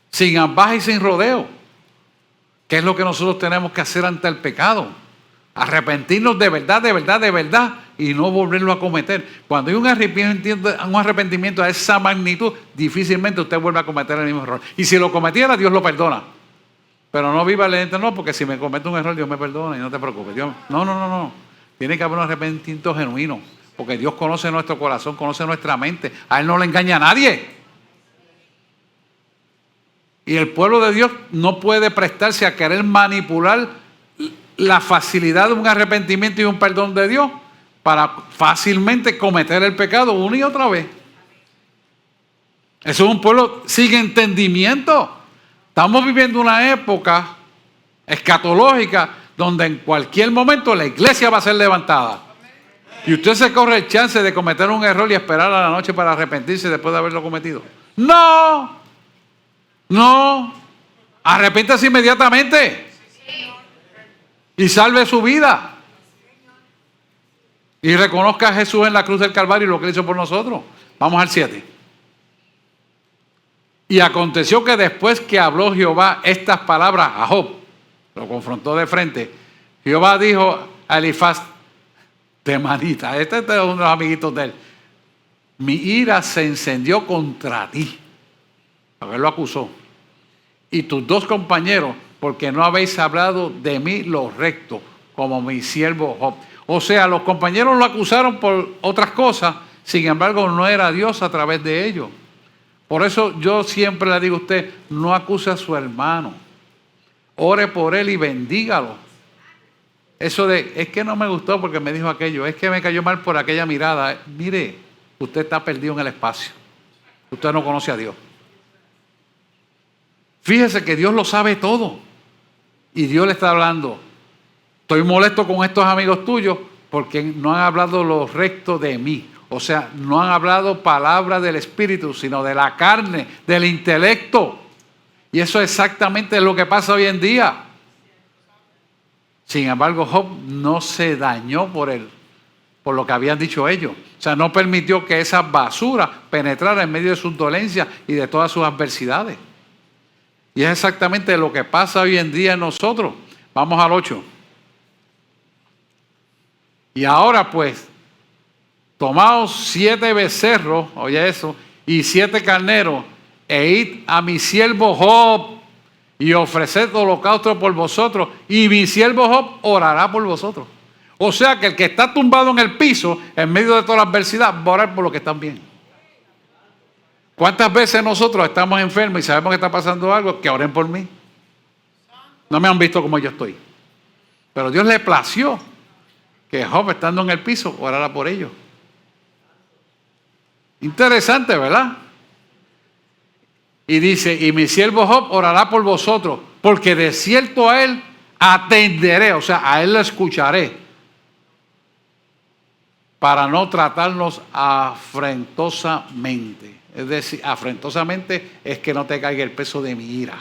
sin ambaje y sin rodeo. ¿Qué es lo que nosotros tenemos que hacer ante el pecado? Arrepentirnos de verdad, de verdad, de verdad y no volverlo a cometer. Cuando hay un arrepentimiento a esa magnitud, difícilmente usted vuelve a cometer el mismo error. Y si lo cometiera, Dios lo perdona. Pero no viva lento, no, porque si me cometo un error, Dios me perdona y no te preocupes. Dios, no. Tiene que haber un arrepentimiento genuino, porque Dios conoce nuestro corazón, conoce nuestra mente. A Él no le engaña a nadie. Y el pueblo de Dios no puede prestarse a querer manipular la facilidad de un arrepentimiento y un perdón de Dios para fácilmente cometer el pecado una y otra vez. Eso es un pueblo sin entendimiento. Estamos viviendo una época escatológica donde en cualquier momento la iglesia va a ser levantada. Y usted se corre el chance de cometer un error y esperar a la noche para arrepentirse después de haberlo cometido. No, arrepiéntase inmediatamente y salve su vida y reconozca a Jesús en la cruz del Calvario y lo que Él hizo por nosotros. Vamos al 7. Y aconteció que después que habló Jehová estas palabras a Job, lo confrontó de frente, Jehová dijo a Elifaz temanita, este es uno de los amiguitos de él, mi ira se encendió contra ti, porque él lo acusó, y tus dos compañeros, porque no habéis hablado de mí lo recto, como mi siervo Job. O sea, los compañeros lo acusaron por otras cosas, sin embargo no era Dios a través de ellos. Por eso yo siempre le digo a usted, no acuse a su hermano, ore por él y bendígalo. Eso de, es que no me gustó porque me dijo aquello, es que me cayó mal por aquella mirada. Mire, usted está perdido en el espacio. Usted no conoce a Dios. Fíjese que Dios lo sabe todo. Y Dios le está hablando, estoy molesto con estos amigos tuyos porque no han hablado lo recto de mí. O sea, no han hablado palabra del Espíritu, sino de la carne, del intelecto. Y eso es exactamente lo que pasa hoy en día. Sin embargo, Job no se dañó por lo que habían dicho ellos. O sea, no permitió que esa basura penetrara en medio de sus dolencias y de todas sus adversidades. Y es exactamente lo que pasa hoy en día en nosotros. Vamos al 8. Y ahora pues, tomaos 7 becerros, oye eso, y 7 carneros, e id a mi siervo Job, y ofreced holocausto por vosotros, y mi siervo Job orará por vosotros. O sea que el que está tumbado en el piso, en medio de toda la adversidad, va a orar por los que están bien. ¿Cuántas veces nosotros estamos enfermos y sabemos que está pasando algo? Que oren por mí. No me han visto como yo estoy. Pero Dios le plació que Job, estando en el piso, orara por ellos. Interesante, ¿verdad? Y dice, y mi siervo Job orará por vosotros, porque de cierto a él atenderé, o sea, a él lo escucharé, para no tratarnos afrentosamente. Es decir, afrentosamente es que no te caiga el peso de mi ira.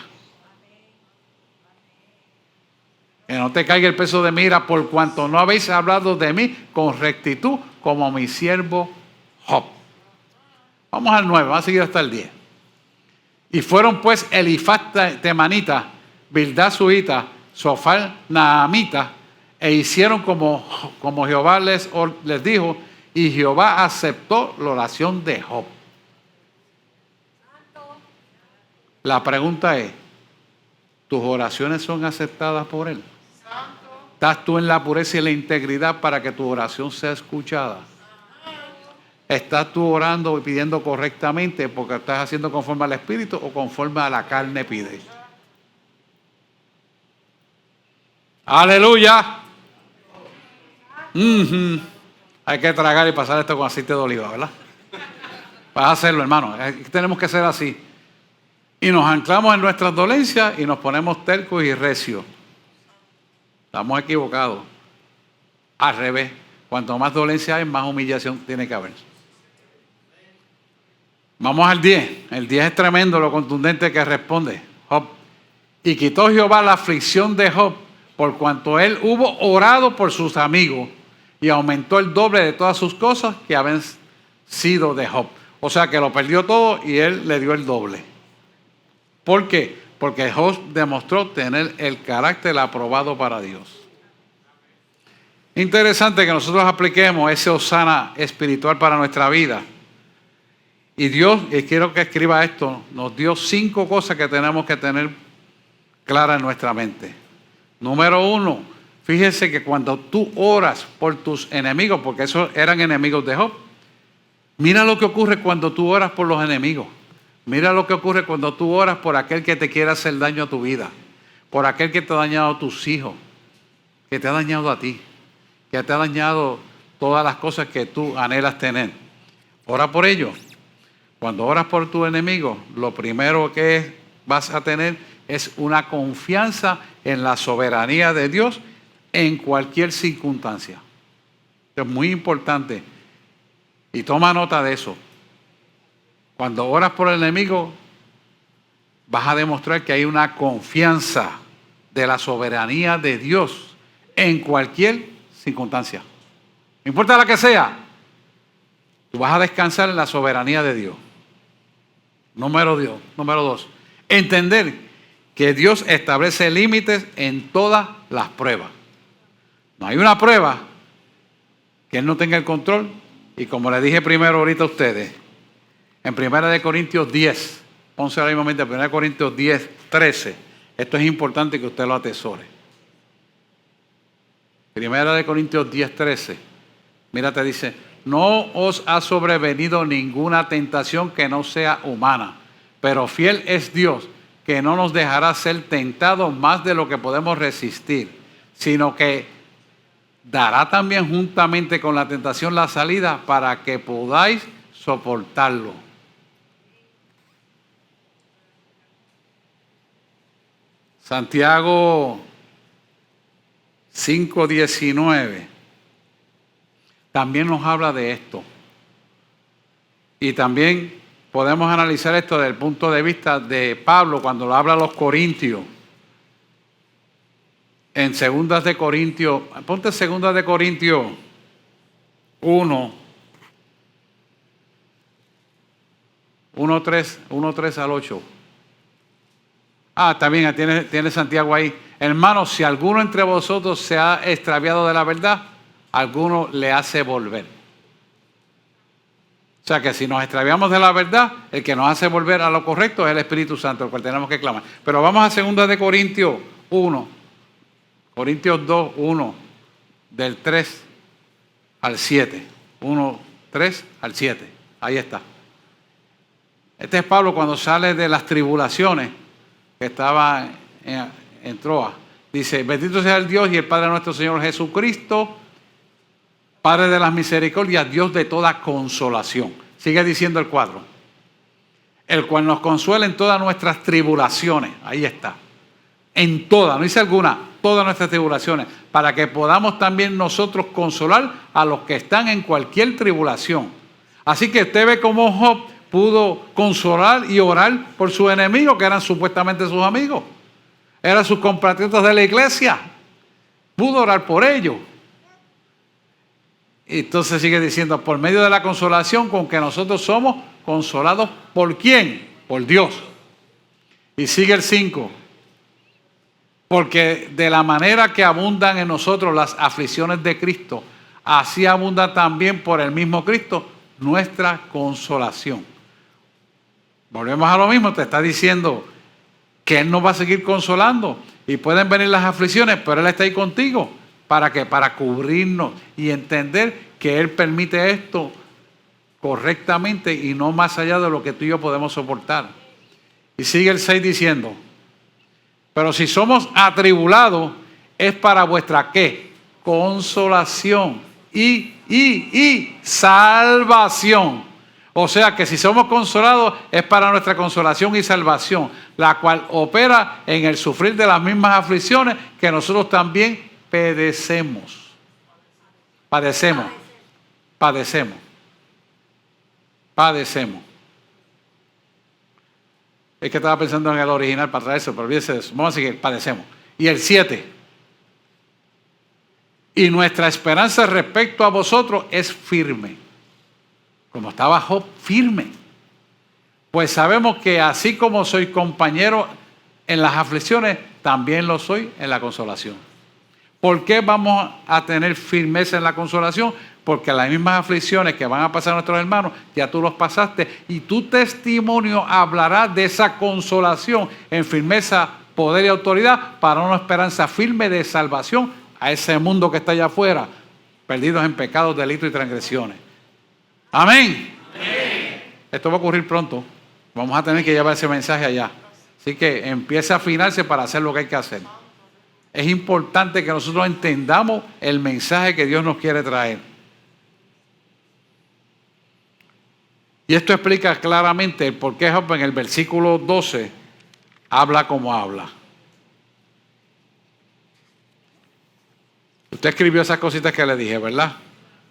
Que no te caiga el peso de mi ira, por cuanto no habéis hablado de mí con rectitud, como mi siervo Job. Vamos al 9, vamos a seguir hasta el 10. Y fueron pues Elifaz temanita, Bildad suita, Sofar naamita, e hicieron como Jehová les dijo, y Jehová aceptó la oración de Job. La pregunta es, ¿tus oraciones son aceptadas por él? ¿Estás tú en la pureza y la integridad para que tu oración sea escuchada? ¿Estás tú orando y pidiendo correctamente porque estás haciendo conforme al Espíritu o conforme a la carne pide? ¡Aleluya! Hay que tragar y pasar esto con aceite de oliva, ¿verdad? Vas a hacerlo, hermano. Tenemos que ser así. Y nos anclamos en nuestras dolencias y nos ponemos tercos y recios. Estamos equivocados. Al revés. Cuanto más dolencia hay, más humillación tiene que haber. Vamos al 10. El 10 es tremendo lo contundente que responde Job. Y quitó Jehová la aflicción de Job, por cuanto él hubo orado por sus amigos, y aumentó el doble de todas sus cosas que habían sido de Job. O sea que lo perdió todo y él le dio el doble. ¿Por qué? Porque Job demostró tener el carácter aprobado para Dios. Interesante que nosotros apliquemos ese hosana espiritual para nuestra vida. Y Dios, y quiero que escriba esto, nos dio 5 cosas que tenemos que tener claras en nuestra mente. Número 1, fíjese que cuando tú oras por tus enemigos, porque esos eran enemigos de Job, mira lo que ocurre cuando tú oras por los enemigos. Mira lo que ocurre cuando tú oras por aquel que te quiere hacer daño a tu vida, por aquel que te ha dañado a tus hijos, que te ha dañado a ti, que te ha dañado todas las cosas que tú anhelas tener. Ora por ellos. Cuando oras por tu enemigo, lo primero que vas a tener es una confianza en la soberanía de Dios en cualquier circunstancia. Es muy importante. Y toma nota de eso. Cuando oras por el enemigo, vas a demostrar que hay una confianza de la soberanía de Dios en cualquier circunstancia. No importa la que sea, tú vas a descansar en la soberanía de Dios. Número 2. Entender que Dios establece límites en todas las pruebas. No hay una prueba que Él no tenga el control. Y como le dije primero ahorita a ustedes, en 1 Corintios 10, 11 ahora mismo, 1 Corintios 10, 13, esto es importante que usted lo atesore. 1 Corintios 10, 13, mira, te dice, no os ha sobrevenido ninguna tentación que no sea humana, pero fiel es Dios, que no nos dejará ser tentados más de lo que podemos resistir, sino que dará también juntamente con la tentación la salida para que podáis soportarlo. Santiago 5:19 también nos habla de esto. Y también podemos analizar esto desde el punto de vista de Pablo cuando lo habla a los Corintios. En 2 de Corintios, ponte 2 de Corintios 1:3 al 8. También tiene Santiago ahí. Hermanos, si alguno entre vosotros se ha extraviado de la verdad, alguno le hace volver. O sea que si nos extraviamos de la verdad, el que nos hace volver a lo correcto es el Espíritu Santo, el cual tenemos que clamar. Pero vamos a 2 de Corintios 1, Corintios 2, 1, del 3 al 7. 1, 3 al 7. Ahí está. Este es Pablo cuando sale de las tribulaciones que estaba en Troas. Dice, bendito sea el Dios y el Padre de nuestro Señor Jesucristo, Padre de las misericordias, Dios de toda consolación. Sigue diciendo el cuadro. El cual nos consuela en todas nuestras tribulaciones. Ahí está. En todas, no dice alguna, todas nuestras tribulaciones, para que podamos también nosotros consolar a los que están en cualquier tribulación. Así que usted ve cómo Job pudo consolar y orar por sus enemigos, que eran supuestamente sus amigos. Eran sus compatriotas de la iglesia. Pudo orar por ellos. Y entonces sigue diciendo, por medio de la consolación con que nosotros somos consolados, ¿por quién? Por Dios. Y sigue el 5. Porque de la manera que abundan en nosotros las aflicciones de Cristo, así abunda también por el mismo Cristo nuestra consolación. Volvemos a lo mismo, te está diciendo que Él nos va a seguir consolando y pueden venir las aflicciones, pero Él está ahí contigo. ¿Para qué? Para cubrirnos y entender que Él permite esto correctamente y no más allá de lo que tú y yo podemos soportar. Y sigue el 6 diciendo, pero si somos atribulados, es para vuestra ¿qué? Consolación y salvación. O sea que si somos consolados, es para nuestra consolación y salvación, la cual opera en el sufrir de las mismas aflicciones que nosotros también padecemos. Es que estaba pensando en el original para traer eso, pero olvídese de eso. Vamos a seguir, padecemos. Y el 7. Y nuestra esperanza respecto a vosotros es firme. Como estaba Job, firme. Pues sabemos que así como soy compañero en las aflicciones, también lo soy en la consolación. ¿Por qué vamos a tener firmeza en la consolación? Porque las mismas aflicciones que van a pasar a nuestros hermanos, ya tú los pasaste y tu testimonio hablará de esa consolación en firmeza, poder y autoridad para una esperanza firme de salvación a ese mundo que está allá afuera, perdidos en pecados, delitos y transgresiones. Amén. Amén. Esto va a ocurrir pronto. Vamos a tener que llevar ese mensaje allá. Así que empieza a afinarse para hacer lo que hay que hacer. Es importante que nosotros entendamos el mensaje que Dios nos quiere traer. Y esto explica claramente el por qué Job en el versículo 12 habla como habla. Usted escribió esas cositas que le dije, ¿verdad?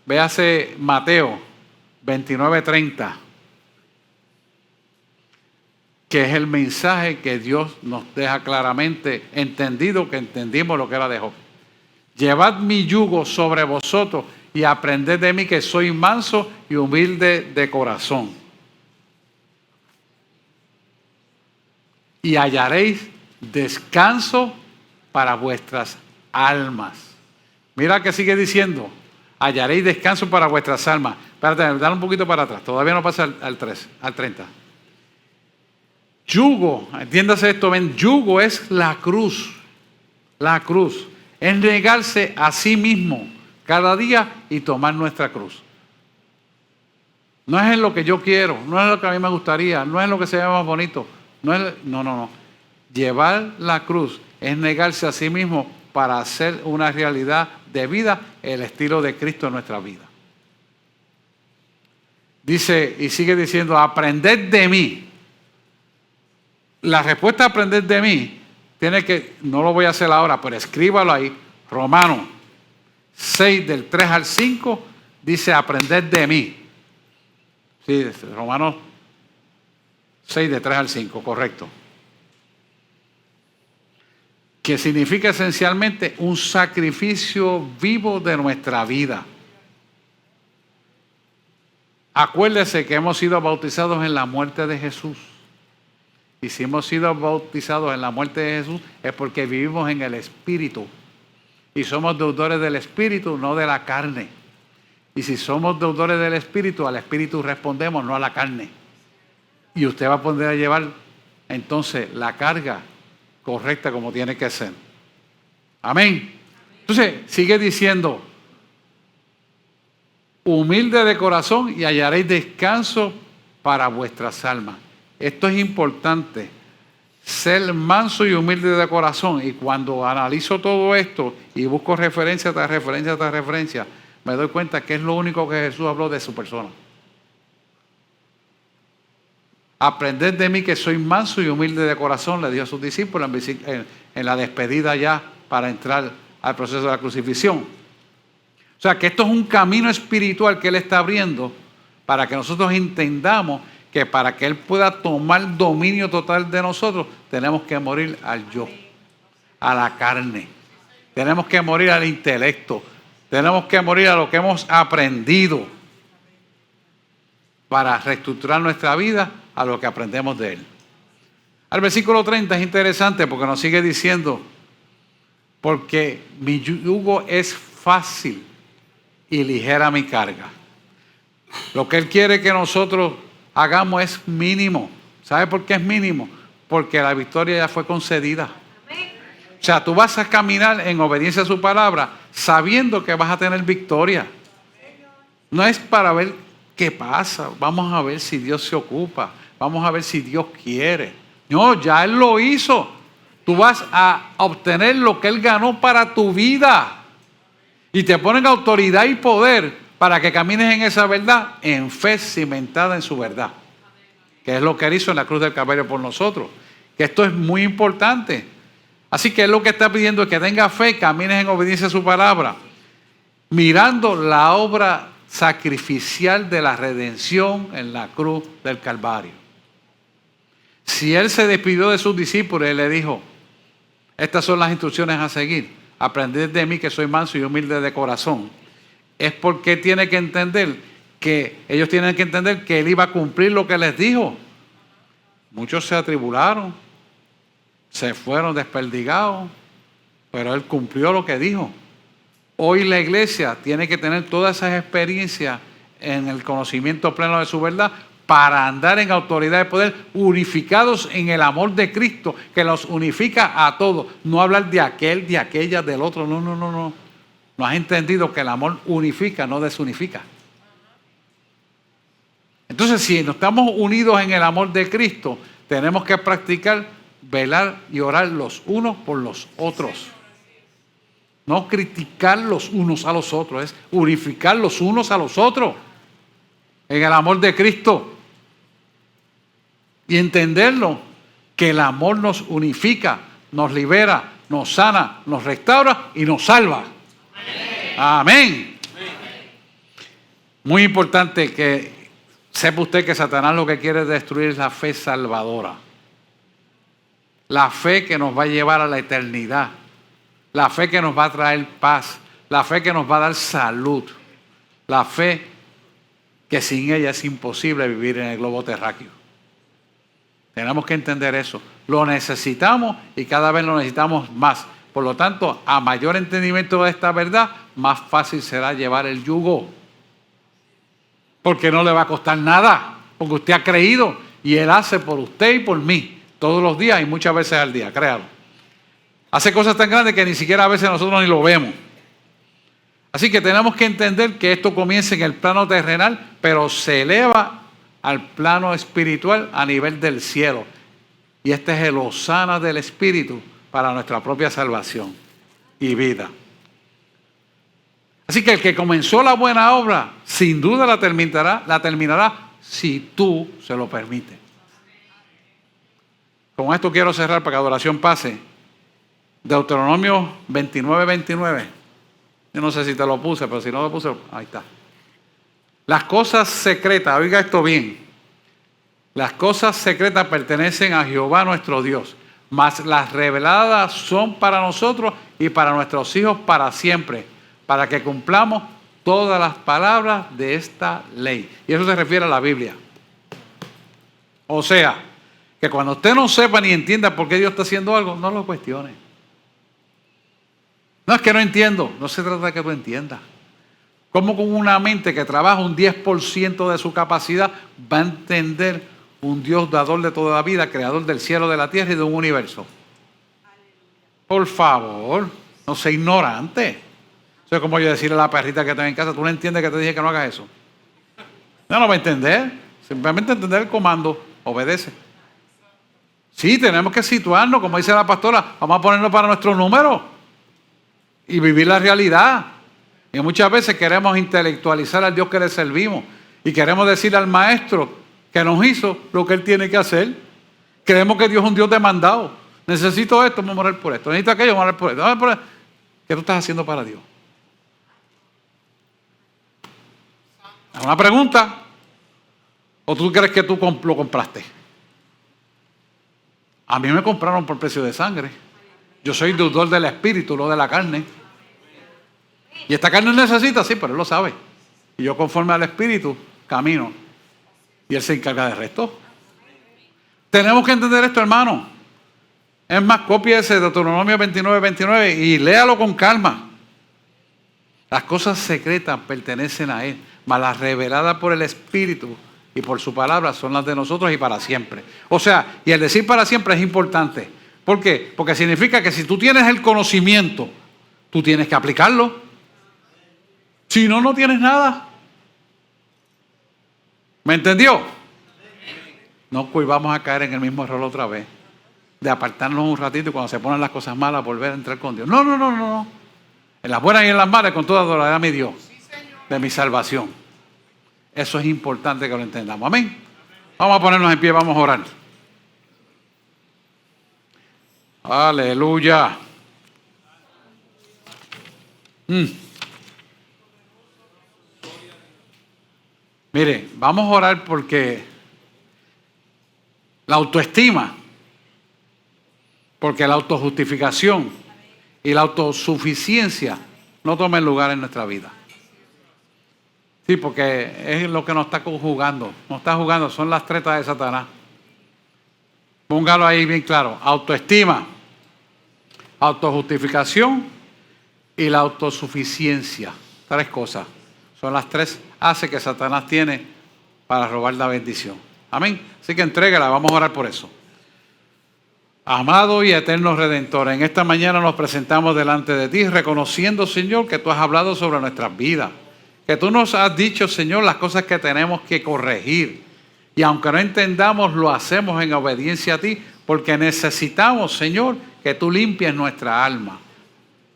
Véase Mateo 29:30, que es el mensaje que Dios nos deja claramente entendido, que entendimos lo que era de Job. Llevad mi yugo sobre vosotros y aprended de mí, que soy manso y humilde de corazón. Y hallaréis descanso para vuestras almas. Mira que sigue diciendo, hallaréis descanso para vuestras almas. Espérate, dale un poquito para atrás, todavía no pasa al 30. Yugo, entiéndase esto, ven, yugo es la cruz. La cruz es negarse a sí mismo cada día y tomar nuestra cruz. No es en lo que yo quiero, no es lo que a mí me gustaría, no es lo que se ve más bonito. No. Llevar la cruz es negarse a sí mismo para hacer una realidad de vida el estilo de Cristo en nuestra vida. Dice y sigue diciendo, aprended de mí. La respuesta a aprender de mí tiene que, no lo voy a hacer ahora, pero escríbalo ahí. Romanos 6 del 3 al 5 dice aprended de mí. Sí, Romanos 6 de 3 al 5, correcto. Que significa esencialmente un sacrificio vivo de nuestra vida. Acuérdese que hemos sido bautizados en la muerte de Jesús. Y si hemos sido bautizados en la muerte de Jesús es porque vivimos en el Espíritu. Y somos deudores del Espíritu, no de la carne. Y si somos deudores del Espíritu, al Espíritu respondemos, no a la carne. Y usted va a poder llevar entonces la carga correcta como tiene que ser. Amén. Entonces sigue diciendo, humilde de corazón y hallaréis descanso para vuestras almas. Esto es importante. ser manso y humilde de corazón. Y cuando analizo todo esto y busco referencia tras referencia tras referencia, me doy cuenta que es lo único que Jesús habló de su persona. Aprended de mí que soy manso y humilde de corazón, le dijo a sus discípulos en la despedida ya para entrar al proceso de la crucifixión. O sea que esto es un camino espiritual que Él está abriendo para que nosotros entendamos que para que Él pueda tomar dominio total de nosotros, tenemos que morir al yo, a la carne. Tenemos que morir al intelecto. Tenemos que morir a lo que hemos aprendido para reestructurar nuestra vida a lo que aprendemos de Él. Al versículo 30 es interesante porque nos sigue diciendo, porque mi yugo es fácil y ligera mi carga. Lo que Él quiere que nosotros hagamos es mínimo. ¿Sabe por qué es mínimo? Porque la victoria ya fue concedida. O sea, tú vas a caminar en obediencia a su palabra sabiendo que vas a tener victoria. No es para ver qué pasa. Vamos a ver si Dios se ocupa. Vamos a ver si Dios quiere. No, ya Él lo hizo. Tú vas a obtener lo que Él ganó para tu vida. Y te ponen autoridad y poder para que camines en esa verdad, en fe cimentada en su verdad. Que es lo que Él hizo en la cruz del Calvario por nosotros. Que esto es muy importante. Así que Él lo que está pidiendo es que tengas fe, camines en obediencia a su palabra, mirando la obra sacrificial de la redención en la cruz del Calvario. Si Él se despidió de sus discípulos y le dijo, estas son las instrucciones a seguir, aprended de mí que soy manso y humilde de corazón, es porque tiene que entender que ellos tienen que entender que Él iba a cumplir lo que les dijo. Muchos se atribularon, se fueron desperdigados, pero Él cumplió lo que dijo. Hoy la iglesia tiene que tener todas esas experiencias en el conocimiento pleno de su verdad para andar en autoridad de poder, unificados en el amor de Cristo, que los unifica a todos. No hablar de aquel, de aquella, del otro. No. No has entendido que el amor unifica, no desunifica. Entonces, si no estamos unidos en el amor de Cristo, tenemos que practicar, velar y orar los unos por los otros. No criticar los unos a los otros, es unificar los unos a los otros en el amor de Cristo. Y entenderlo, que el amor nos unifica, nos libera, nos sana, nos restaura y nos salva. Amén. Muy importante que sepa usted que Satanás lo que quiere destruir es la fe salvadora. La fe que nos va a llevar a la eternidad. La fe que nos va a traer paz. La fe que nos va a dar salud. La fe que sin ella es imposible vivir en el globo terráqueo. Tenemos que entender eso. Lo necesitamos y cada vez lo necesitamos más. Por lo tanto, a mayor entendimiento de esta verdad, más fácil será llevar el yugo. Porque no le va a costar nada. Porque usted ha creído y Él hace por usted y por mí. Todos los días y muchas veces al día, créalo. Hace cosas tan grandes que ni siquiera a veces nosotros ni lo vemos. Así que tenemos que entender que esto comienza en el plano terrenal, pero se eleva al plano espiritual a nivel del cielo. Y este es el hosana del Espíritu para nuestra propia salvación y vida. Así que el que comenzó la buena obra, sin duda la terminará si tú se lo permites. Con esto quiero cerrar para que adoración pase. Deuteronomio 29:29. Yo no sé si te lo puse, pero si no lo puse, ahí está. Las cosas secretas, oiga esto bien. Las cosas secretas pertenecen a Jehová nuestro Dios, mas las reveladas son para nosotros y para nuestros hijos para siempre, para que cumplamos todas las palabras de esta ley. Y eso se refiere a la Biblia. O sea, que cuando usted no sepa ni entienda por qué Dios está haciendo algo, no lo cuestione. No es que no entiendo, no se trata de que tú entiendas. ¿Cómo con una mente que trabaja un 10% de su capacidad va a entender un Dios dador de toda la vida, creador del cielo, de la tierra y de un universo? Por favor, no sea ignorante. Eso es como yo decirle a la perrita que tengo en casa, tú no entiendes que te dije que no hagas eso. No va a entender. Simplemente entender el comando, obedece. Sí, tenemos que situarnos, como dice la pastora, vamos a ponernos para nuestro número y vivir la realidad. Y muchas veces queremos intelectualizar al Dios que le servimos y queremos decir al Maestro que nos hizo lo que Él tiene que hacer. Creemos que Dios es un Dios demandado. Necesito esto, vamos a morir por esto. Necesito aquello, vamos a morir por esto. Vamos a morir por esto. ¿Qué tú estás haciendo para Dios? ¿Es una pregunta? ¿O tú crees que tú lo compraste? A mí me compraron por precio de sangre. Yo soy deudor del Espíritu, no de la carne. Y esta carne necesita, sí, pero Él lo sabe. Y yo conforme al Espíritu camino. Y Él se encarga del resto. Tenemos que entender esto, hermano. Es más, copia ese Deuteronomio 29:29 y léalo con calma. Las cosas secretas pertenecen a Él, mas las reveladas por el Espíritu y por su palabra son las de nosotros y para siempre. O sea, y el decir para siempre es importante. ¿Por qué? Porque significa que si tú tienes el conocimiento, tú tienes que aplicarlo. Si no, no tienes nada. ¿Me entendió? No, pues vamos a caer en el mismo error otra vez. De apartarnos un ratito y cuando se ponen las cosas malas volver a entrar con Dios. No. En las buenas y en las malas con toda adoraré a mi Dios. De mi salvación. Eso es importante que lo entendamos. Amén. Vamos a ponernos en pie, vamos a orar. Aleluya. Mire, vamos a orar porque la autoestima, porque la autojustificación y la autosuficiencia no tomen lugar en nuestra vida. Sí, porque es lo que nos está conjugando, nos está jugando, son las tretas de Satanás. Póngalo ahí bien claro, autoestima, autojustificación y la autosuficiencia. 3 cosas, son las 3 hace que Satanás tiene para robar la bendición. Amén. Así que entrégala, vamos a orar por eso. Amado y eterno Redentor, en esta mañana nos presentamos delante de ti, reconociendo, Señor, que tú has hablado sobre nuestras vidas, que tú nos has dicho, Señor, las cosas que tenemos que corregir. Y aunque no entendamos, lo hacemos en obediencia a ti, porque necesitamos, Señor, que tú limpies nuestra alma.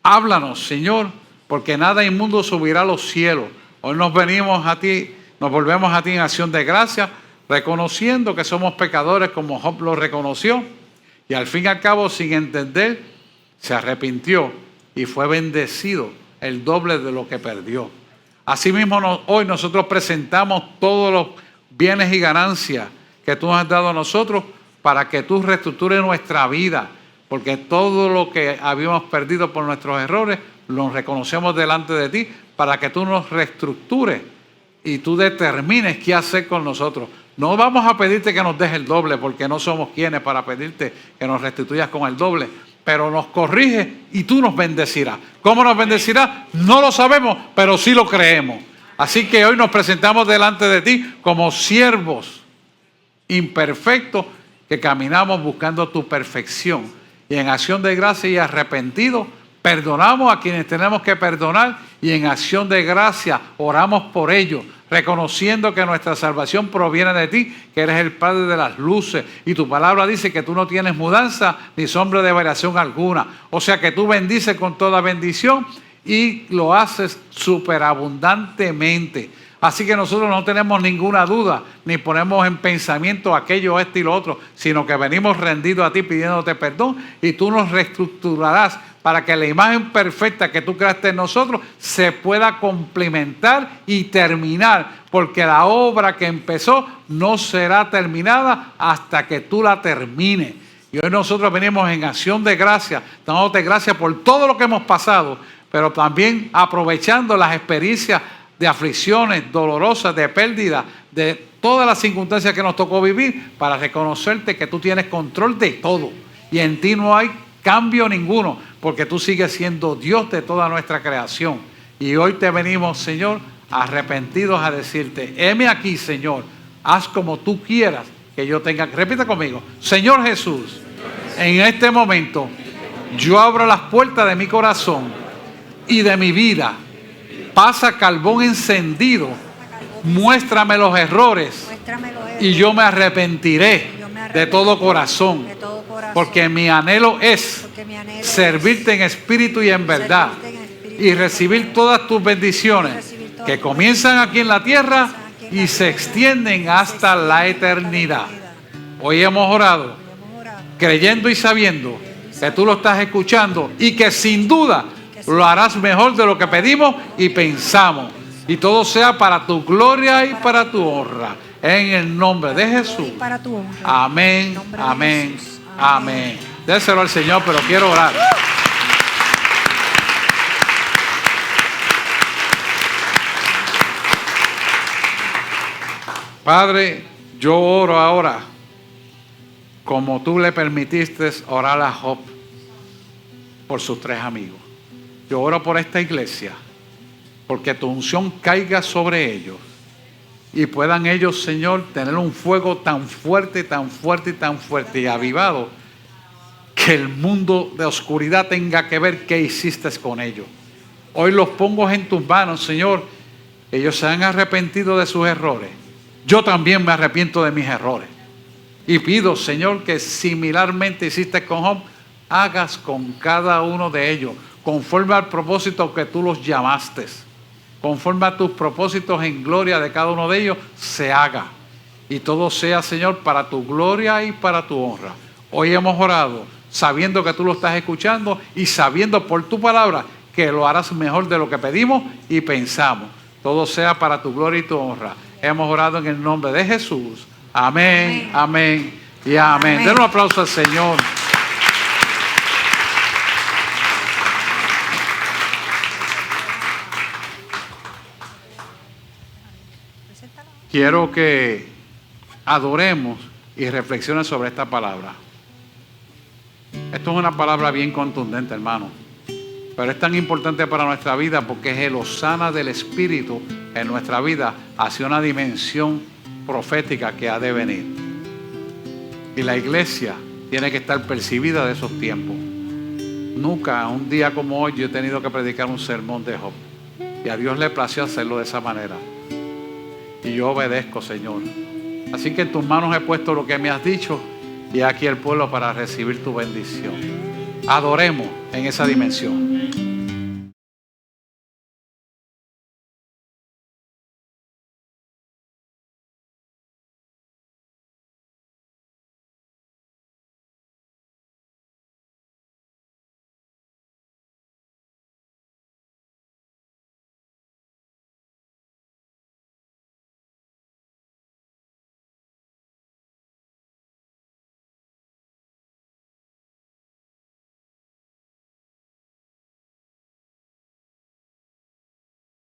Háblanos, Señor, porque nada inmundo subirá a los cielos. Hoy nos venimos a ti, nos volvemos a ti en acción de gracia, reconociendo que somos pecadores como Job lo reconoció. Y al fin y al cabo, sin entender, se arrepintió y fue bendecido el doble de lo que perdió. Asimismo, hoy nosotros presentamos todos los bienes y ganancias que tú nos has dado a nosotros para que tú reestructures nuestra vida, porque todo lo que habíamos perdido por nuestros errores, lo reconocemos delante de ti para que tú nos reestructures y tú determines qué hacer con nosotros. No vamos a pedirte que nos des el doble, porque no somos quienes para pedirte que nos restituyas con el doble, pero nos corrige y tú nos bendecirás. ¿Cómo nos bendecirás? No lo sabemos, pero sí lo creemos. Así que hoy nos presentamos delante de ti como siervos imperfectos que caminamos buscando tu perfección. Y en acción de gracia y arrepentidos, perdonamos a quienes tenemos que perdonar y en acción de gracia oramos por ellos, reconociendo que nuestra salvación proviene de ti, que eres el Padre de las luces, y tu palabra dice que tú no tienes mudanza ni sombra de variación alguna. O sea que tú bendices con toda bendición y lo haces superabundantemente. Así que nosotros no tenemos ninguna duda, ni ponemos en pensamiento aquello, esto y lo otro, sino que venimos rendidos a ti pidiéndote perdón y tú nos reestructurarás para que la imagen perfecta que tú creaste en nosotros se pueda complementar y terminar, porque la obra que empezó no será terminada hasta que tú la termines. Y hoy nosotros venimos en acción de gracia, dándote gracias por todo lo que hemos pasado, pero también aprovechando las experiencias de aflicciones dolorosas, de pérdida, de todas las circunstancias que nos tocó vivir, para reconocerte que tú tienes control de todo y en ti no hay cambio ninguno, porque tú sigues siendo Dios de toda nuestra creación. Y hoy te venimos, Señor, arrepentidos a decirte, heme aquí, Señor, haz como tú quieras que yo tenga. Repita conmigo, Señor Jesús, en este momento yo abro las puertas de mi corazón y de mi vida. Pasa carbón encendido, muéstrame los errores y yo me arrepentiré de todo corazón. Porque mi anhelo es servirte en espíritu y en verdad y recibir todas tus bendiciones que comienzan aquí en la tierra y se extienden hasta la eternidad. Hoy hemos orado creyendo y sabiendo que tú lo estás escuchando y que sin duda lo harás mejor de lo que pedimos y pensamos. Y todo sea para tu gloria y para tu honra. En el nombre de Jesús. Amén, amén, amén. Déselo al Señor, pero quiero orar. Padre, yo oro ahora como tú le permitiste orar a Job por sus 3 amigos. Yo oro por esta iglesia, porque tu unción caiga sobre ellos y puedan ellos, Señor, tener un fuego tan fuerte, tan fuerte y tan fuerte y avivado que el mundo de oscuridad tenga que ver qué hiciste con ellos. Hoy los pongo en tus manos, Señor. Ellos se han arrepentido de sus errores. Yo también me arrepiento de mis errores. Y pido, Señor, que similarmente hiciste con Job, hagas con cada uno de ellos, conforme al propósito que tú los llamaste. Conforme a tus propósitos en gloria de cada uno de ellos, se haga. Y todo sea, Señor, para tu gloria y para tu honra. Hoy hemos orado, sabiendo que tú lo estás escuchando y sabiendo por tu palabra que lo harás mejor de lo que pedimos y pensamos. Todo sea para tu gloria y tu honra. Hemos orado en el nombre de Jesús. Amén, amén y amén. Den un aplauso al Señor. Quiero que adoremos y reflexiones sobre esta palabra. Esto es una palabra bien contundente, hermano. Pero es tan importante para nuestra vida porque es el hosana del Espíritu en nuestra vida hacia una dimensión profética que ha de venir. Y la iglesia tiene que estar percibida de esos tiempos. Nunca, un día como hoy, yo he tenido que predicar un sermón de Job. Y a Dios le plació hacerlo de esa manera. Y yo obedezco, Señor. Así que en tus manos he puesto lo que me has dicho y aquí el pueblo para recibir tu bendición. Adoremos en esa dimensión.